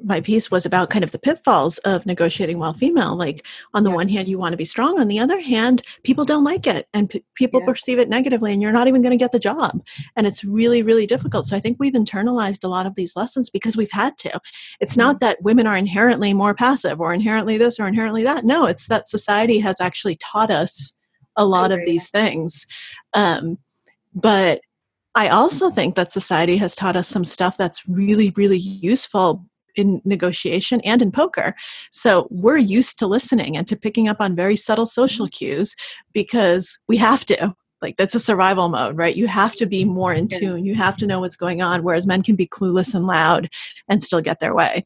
my piece was about kind of the pitfalls of negotiating while female. Like, on the one hand, you want to be strong. On the other hand, people don't like it, and people perceive it negatively, and you're not even going to get the job. And it's really, really difficult. So I think we've internalized a lot of these lessons because we've had to. It's not that women are inherently more passive or inherently this or inherently that. No, it's that society has actually taught us a lot of these things. But I also think that society has taught us some stuff that's really, really useful in negotiation and in poker. So we're used to listening and to picking up on very subtle social cues because we have to. Like, that's a survival mode, right? You have to be more in tune. You have to know what's going on, whereas men can be clueless and loud and still get their way.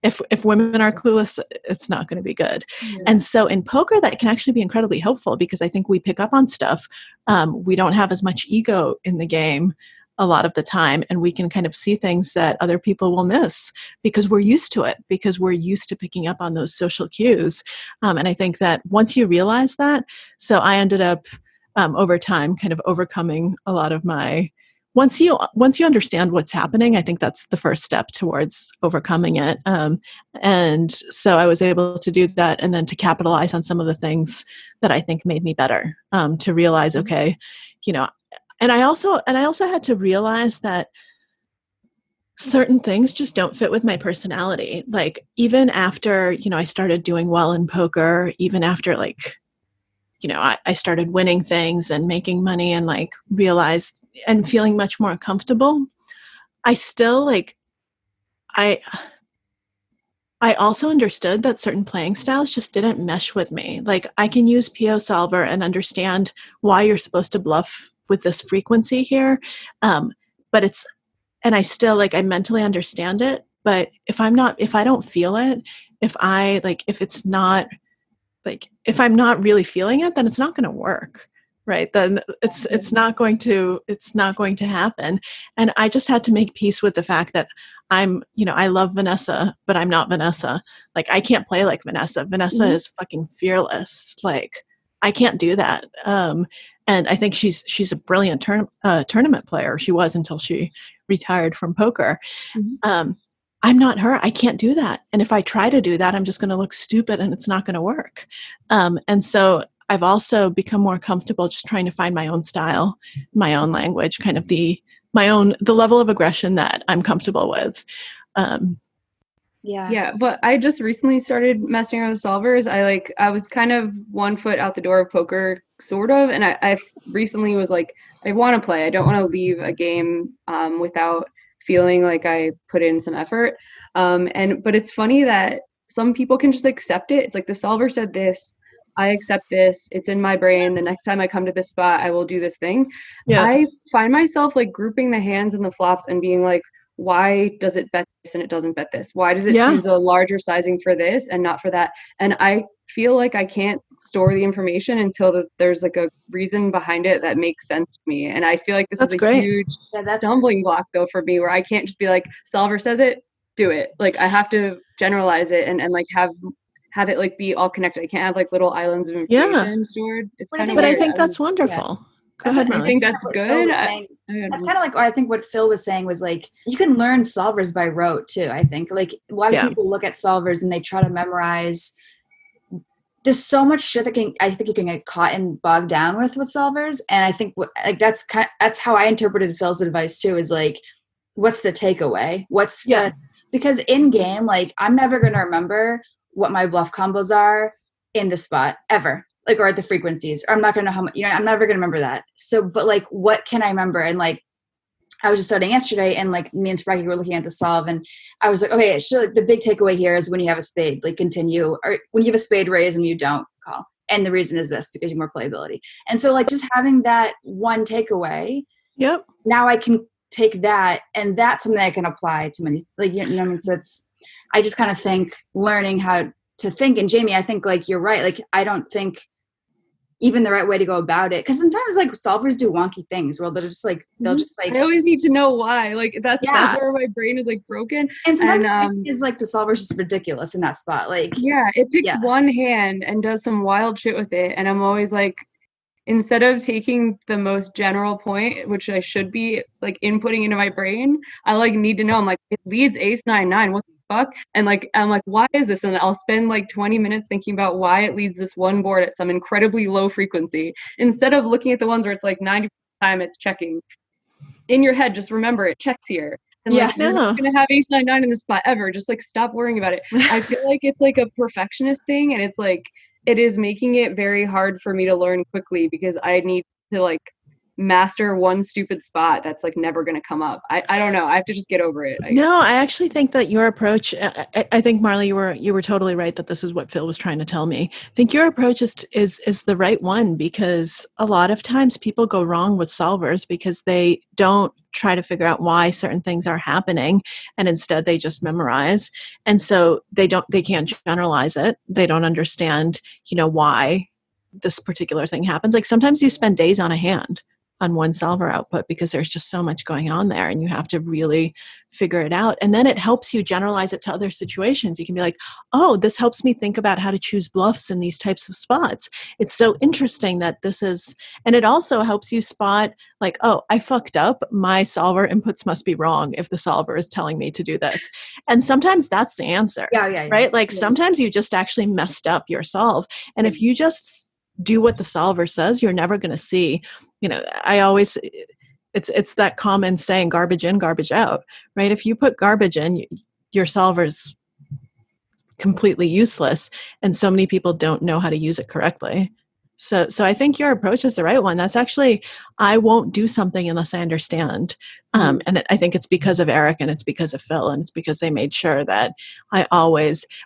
If women are clueless, it's not going to be good. Yeah. And so in poker, that can actually be incredibly helpful because I think we pick up on stuff. We don't have as much ego in the game a lot of the time, and we can kind of see things that other people will miss because we're used to it, because we're used to picking up on those social cues. And I think that once you realize that, so I ended up over time kind of overcoming a lot of my once you understand what's happening, I think that's the first step towards overcoming it. And so I was able to do that, and then to capitalize on some of the things that I think made me better. To realize, okay, you know, and I also had to realize that certain things just don't fit with my personality. Like, even after, you know, I started doing well in poker, even after, like, you know, I started winning things and making money and like realized and feeling much more comfortable, I still like, I also understood that certain playing styles just didn't mesh with me. Like, I can use PO Solver and understand why you're supposed to bluff with this frequency here. But it's, and I still like, I mentally understand it. But if I don't feel it, if it's not, like, if I'm not really feeling it, then it's not going to work, right? Then it's not going to happen. And I just had to make peace with the fact that I'm, you know, I love Vanessa, but I'm not Vanessa. Like, I can't play like Vanessa. Vanessa is fucking fearless. Like, I can't do that. And I think she's a brilliant tournament player. She was until she retired from poker. I'm not her. I can't do that. And if I try to do that, I'm just going to look stupid and it's not going to work. And so I've also become more comfortable just trying to find my own style, my own language, kind of the level of aggression that I'm comfortable with. Yeah. But I just recently started messing around with solvers. I was kind of 1 foot out the door of poker, sort of. And I recently was like, I want to play. I don't want to leave a game without feeling like I put in some effort. But it's funny that some people can just accept it. It's like, the solver said this, I accept this, it's in my brain. The next time I come to this spot, I will do this thing. Yeah. I find myself like grouping the hands and the flops and being like, why does it bet this and it doesn't bet this? Why does it choose a larger sizing for this and not for that? And I feel like I can't store the information until there's like a reason behind it that makes sense to me. And I feel like this is a huge stumbling block though for me, where I can't just be like, solver says it, do it. Like, I have to generalize it and like have it like be all connected. I can't have like little islands of information stored. It's kind of but I think that's wonderful. Go ahead, I think that's good. That's kind of like, I think what Phil was saying was like, you can learn solvers by rote too. I think like a lot of people look at solvers and they try to memorize. There's so much shit that I think you can get caught and bogged down with solvers. And I think that's how I interpreted Phil's advice too, is like, what's the takeaway? Because in game, like, I'm never going to remember what my bluff combos are in the spot ever. Like, or at the frequencies, or I'm not going to know how much, I'm never going to remember that. So, but like, what can I remember? And like, I was just starting yesterday, and like, me and Rake were looking at the solve, and I was like, okay, the big takeaway here is when you have a spade, like, continue, or when you have a spade, raise, and you don't call. And the reason is this, because you have more playability. And so like, just having that one takeaway, now I can take that, and that's something I can apply to many, like, you know what I mean? So I just kind of think learning how to think. And Jamie, I think like, you're right. Like, I don't think even the right way to go about it. Because sometimes like solvers do wonky things where they'll just like I always need to know why. Like that's where my brain is like broken. And sometimes is like the solver's just ridiculous in that spot. Like it picks one hand and does some wild shit with it, and I'm always like, instead of taking the most general point, which I should be like inputting into my brain, I like need to know. I'm like, it leads ace 9-9. What the fuck? And like, I'm like, why is this? And I'll spend like 20 minutes thinking about why it leads this one board at some incredibly low frequency, instead of looking at the ones where it's like 90% of the time it's checking. In your head, just remember it checks here. And like, you're not gonna have ace 9-9 in this spot ever. Just like stop worrying about it. I feel like it's like a perfectionist thing, and it's like, it is making it very hard for me to learn quickly because I need to like master one stupid spot that's like never going to come up. I don't know. I have to just get over it. No, I actually think that your approach, I think Marle, you were totally right that this is what Phil was trying to tell me. I think your approach is the right one, because a lot of times people go wrong with solvers because they don't try to figure out why certain things are happening, and instead they just memorize. And so they can't generalize it. They don't understand, why this particular thing happens. Like sometimes you spend days on a hand on one solver output because there's just so much going on there, and you have to really figure it out. And then it helps you generalize it to other situations. You can be like, oh, this helps me think about how to choose bluffs in these types of spots. It's so interesting that this is, and it also helps you spot like, oh, I fucked up. My solver inputs must be wrong if the solver is telling me to do this. And sometimes that's the answer, right? Like sometimes you just actually messed up your solve. And if you just do what the solver says, you're never going to see, I always, it's that common saying, garbage in, garbage out, right? If you put garbage in, your solver's completely useless. And so many people don't know how to use it correctly. So I think your approach is the right one. That's actually, I won't do something unless I understand. And I think it's because of Erik, and it's because of Phil, and it's because they made sure that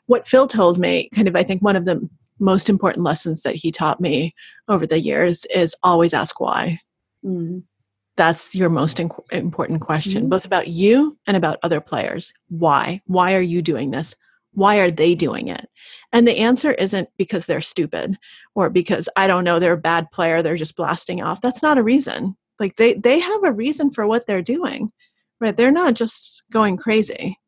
what Phil told me, kind of, I think one of the most important lessons that he taught me over the years is always ask why. That's your most important question, both about you and about other players. Why? Why are you doing this? Why are they doing it? And the answer isn't because they're stupid or because, I don't know, they're a bad player, they're just blasting off. That's not a reason. Like they have a reason for what they're doing, right? They're not just going crazy.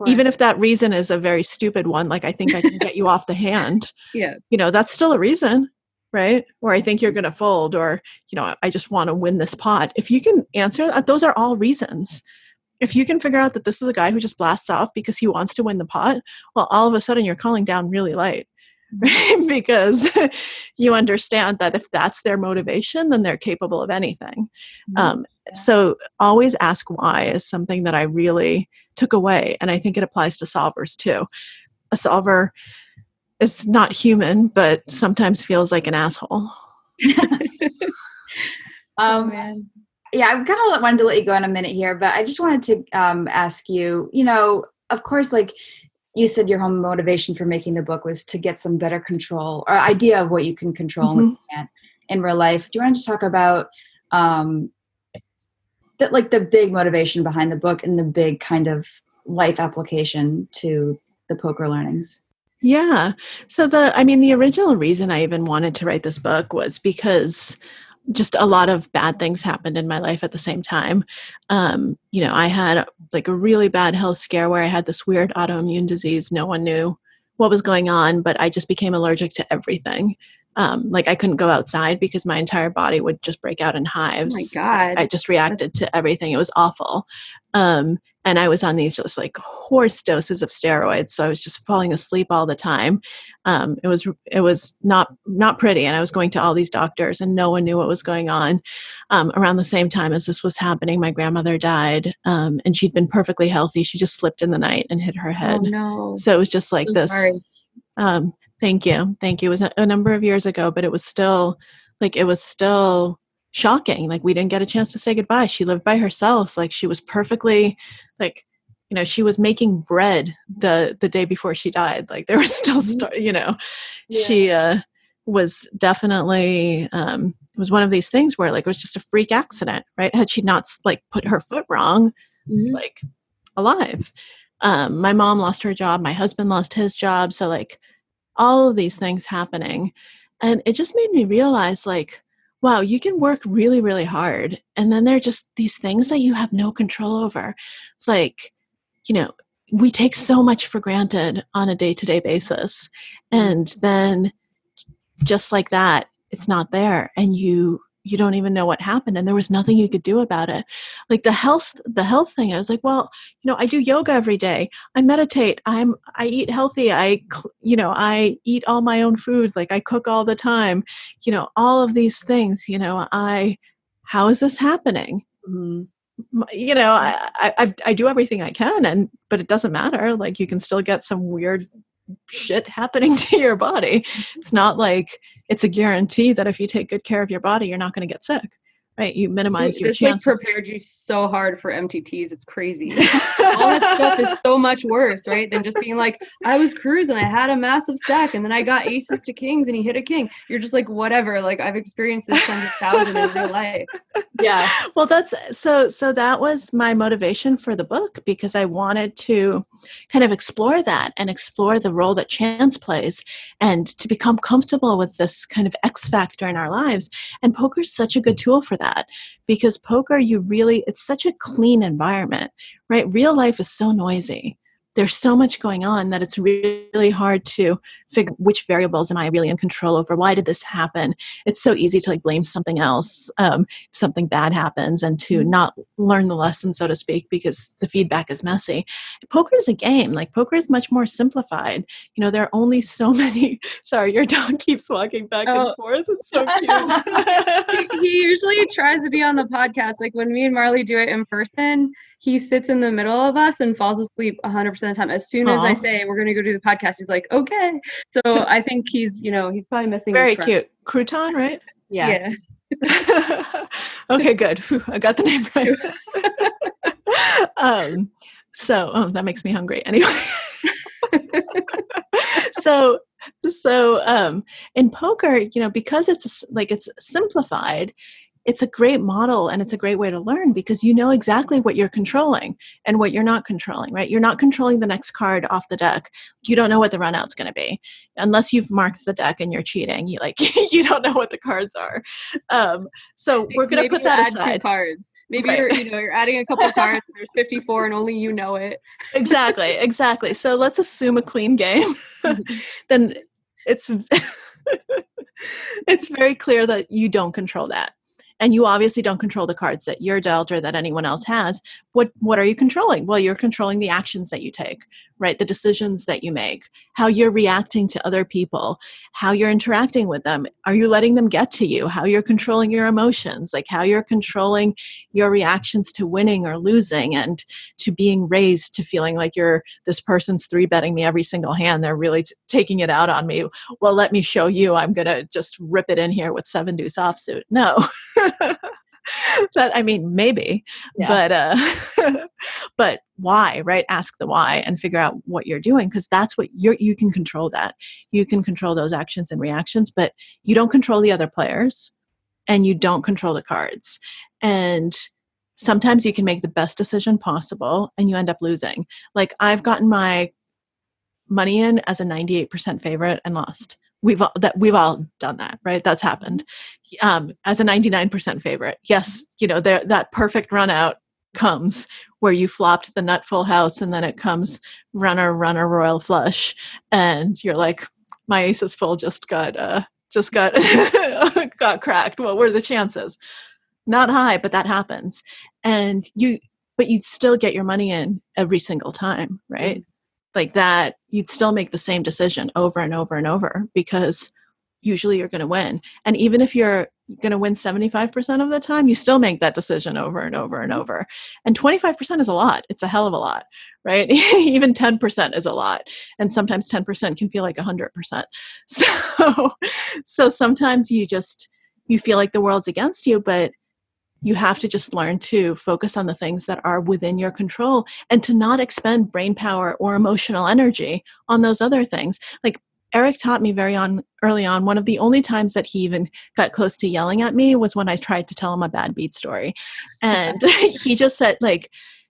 Even if that reason is a very stupid one, like I think I can get you off the hand. That's still a reason, right? Or I think you're going to fold, or, I just want to win this pot. If you can answer that, those are all reasons. If you can figure out that this is a guy who just blasts off because he wants to win the pot, well, all of a sudden you're calling down really light, right? Because you understand that if that's their motivation, then they're capable of anything. So always ask why is something that I really took away. And I think it applies to solvers too. A solver is not human, but sometimes feels like an asshole. Yeah, I kind of wanted to let you go in a minute here, but I just wanted to ask you, of course, like you said, your whole motivation for making the book was to get some better control or idea of what you can control and what you can't in real life. Do you want to just talk about the big motivation behind the book and the big kind of life application to the poker learnings? Yeah. So the original reason I even wanted to write this book was because just a lot of bad things happened in my life at the same time. I had like a really bad health scare where I had this weird autoimmune disease. No one knew what was going on, but I just became allergic to everything. Like I couldn't go outside because my entire body would just break out in hives. Oh my God. I just reacted to everything. It was awful. And I was on these just like horse doses of steroids. So I was just falling asleep all the time. It was not pretty. And I was going to all these doctors and no one knew what was going on. Around the same time as this was happening, my grandmother died. And she'd been perfectly healthy. She just slipped in the night and hit her head. Oh, no. So it was just like this. Sorry. Thank you. It was a number of years ago, but it was still shocking. Like we didn't get a chance to say goodbye. She lived by herself. Like she was perfectly, like, she was making bread the day before she died. Like there was still, she was definitely, it was one of these things where like it was just a freak accident, right? Had she not like put her foot wrong, like alive. My mom lost her job. My husband lost his job. So like all of these things happening. And it just made me realize, like, wow, you can work really, really hard. And then there are just these things that you have no control over. Like, you know, we take so much for granted on a day-to-day basis. And then just like that, it's not there. And you don't even know what happened, and there was nothing you could do about it. Like the health thing, I was like, well, I do yoga every day, I meditate, I eat healthy, I eat all my own food, like I cook all the time, all of these things, how is this happening? I do everything I can, but it doesn't matter. Like, you can still get some weird shit happening to your body. It's not like it's a guarantee that if you take good care of your body, you're not going to get sick, right? You minimize your chances. This prepared you so hard for MTTs. It's crazy. All that stuff is so much worse, right? Than just being like, I was cruising, I had a massive stack, and then I got aces to kings, and he hit a king. You're just like, whatever. Like, I've experienced this 100,000 in real life. Yeah. Well, that's so that was my motivation for the book, because I wanted to kind of explore that and explore the role that chance plays, and to become comfortable with this kind of X factor in our lives. And poker is such a good tool for that, because poker, it's such a clean environment, right? Real life is so noisy. There's so much going on that it's really hard to figure which variables am I really in control over. Why did this happen? It's so easy to blame something else if something bad happens, and to not learn the lesson, so to speak, because the feedback is messy. Poker is a game. Like, poker is much more simplified. There are only so many. Sorry, your dog keeps walking back and forth. It's so cute. He usually tries to be on the podcast. Like, when me and Marley do it in person, he sits in the middle of us and falls asleep 100% of the time. As soon as I say we're going to go do the podcast, he's like, okay. So I think he's probably missing. Very cute. Crouton, right? Yeah. Okay, good. Whew, I got the name right. So that makes me hungry. Anyway. So in poker, because it's simplified, it's a great model, and it's a great way to learn, because you know exactly what you're controlling and what you're not controlling, right? You're not controlling the next card off the deck. You don't know what the run out's going to be unless you've marked the deck and you're cheating. You don't know what the cards are. So we're going to put that aside. Add 2 cards. Maybe right. you're adding a couple cards. And there's 54 and only you know it. Exactly. So let's assume a clean game. Then it's very clear that you don't control that. And you obviously don't control the cards that you're dealt or that anyone else has. What are you controlling? Well, you're controlling the actions that you take, right? The decisions that you make, how you're reacting to other people, how you're interacting with them. Are you letting them get to you? How you're controlling your emotions, like how you're controlling your reactions to winning or losing, and to being raised to feeling like this person's 3-betting me every single hand. They're really taking it out on me. Well, let me show you. I'm going to just rip it in here with 7-deuce offsuit. No. Maybe, yeah. But why, right? Ask the why and figure out what you're doing, because that's what you can control. That you can control those actions and reactions, but you don't control the other players, and you don't control the cards. And sometimes you can make the best decision possible and you end up losing. Like, I've gotten my money in as a 98% favorite and lost. We've all done that, right? That's happened. As a 99% favorite, yes, that perfect run out comes where you flopped the nut full house, and then it comes runner royal flush, and you're like, my ace is full, just got got cracked. What were the chances? Not high, but that happens, but you'd still get your money in every single time, right? Like that, you'd still make the same decision over and over and over, because usually you're going to win. And even if you're going to win 75% of the time, you still make that decision over and over and over. And 25% is a lot. It's a hell of a lot, right? Even 10% is a lot. And sometimes 10% can feel like 100%. So sometimes you feel like the world's against you, but you have to just learn to focus on the things that are within your control, and to not expend brain power or emotional energy on those other things. Like, Erik taught me early on, one of the only times that he even got close to yelling at me was when I tried to tell him a bad beat story. And he just said,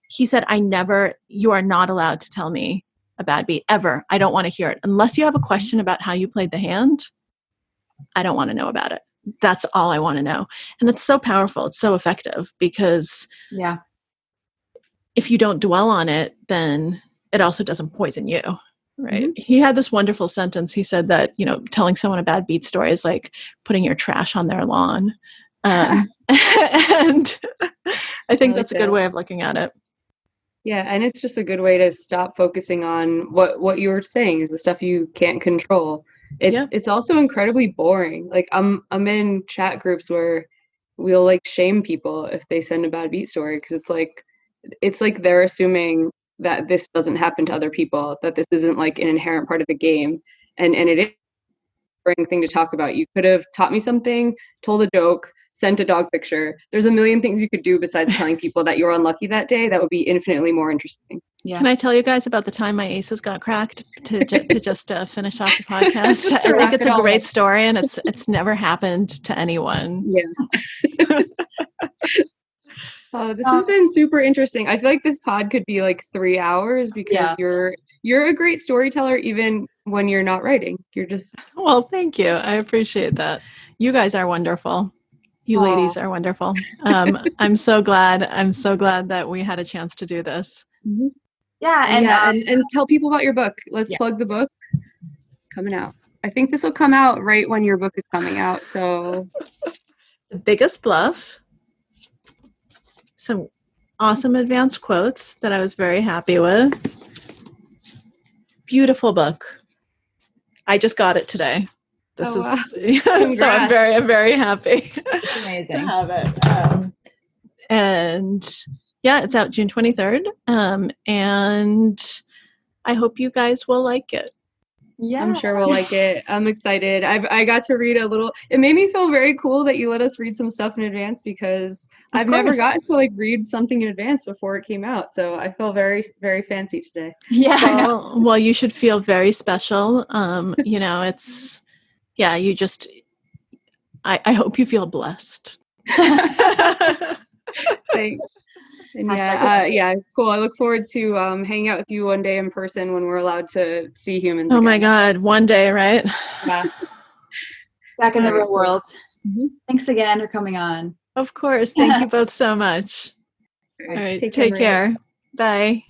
you are not allowed to tell me a bad beat ever. I don't want to hear it. Unless you have a question about how you played the hand, I don't want to know about it. That's all I want to know. And it's so powerful. It's so effective because if you don't dwell on it, then it also doesn't poison you. Right. He had this wonderful sentence. He said that, telling someone a bad beat story is like putting your trash on their lawn. And I think that's a good way of looking at it. Yeah. And it's just a good way to stop focusing on what you were saying is the stuff you can't control. It's also incredibly boring. Like I'm in chat groups where we'll like shame people if they send a bad beat story, because it's like they're assuming that this doesn't happen to other people, that this isn't like an inherent part of the game. And it is a boring thing to talk about. You could have taught me something, told a joke, sent a dog picture. There's a million things you could do besides telling people that you were unlucky that day. That would be infinitely more interesting. Yeah. Can I tell you guys about the time my aces got cracked to just finish off the podcast? I think it's a great story, and it's never happened to anyone. Yeah. This has been super interesting. I feel like this pod could be like 3 hours because you're a great storyteller even when you're not writing. You're just Well, thank you. I appreciate that. You guys are wonderful. You ladies are wonderful. I'm so glad that we had a chance to do this. Mm-hmm. Yeah, and tell people about your book. Let's plug the book. Coming out. I think this will come out right when your book is coming out. So The Biggest Bluff. Some awesome advanced quotes that I was very happy with. Beautiful book. I just got it today. So I'm very, very happy Amazing. to have it. And it's out June 23rd. And I hope you guys will like it. Yeah, I'm sure we'll like it. I'm excited. I got to read a little. It made me feel very cool that you let us read some stuff in advance, because I've never gotten to like read something in advance before it came out. So I feel very, very fancy today. Yeah. Well, you should feel very special. It's you just. I hope you feel blessed. Thanks. And cool. I look forward to hanging out with you one day in person when we're allowed to see humans. Oh my God, one day, right? Yeah. Back in the real world. Mm-hmm. Thanks again for coming on. Of course. Thank you both so much. All right. Take care. Bye.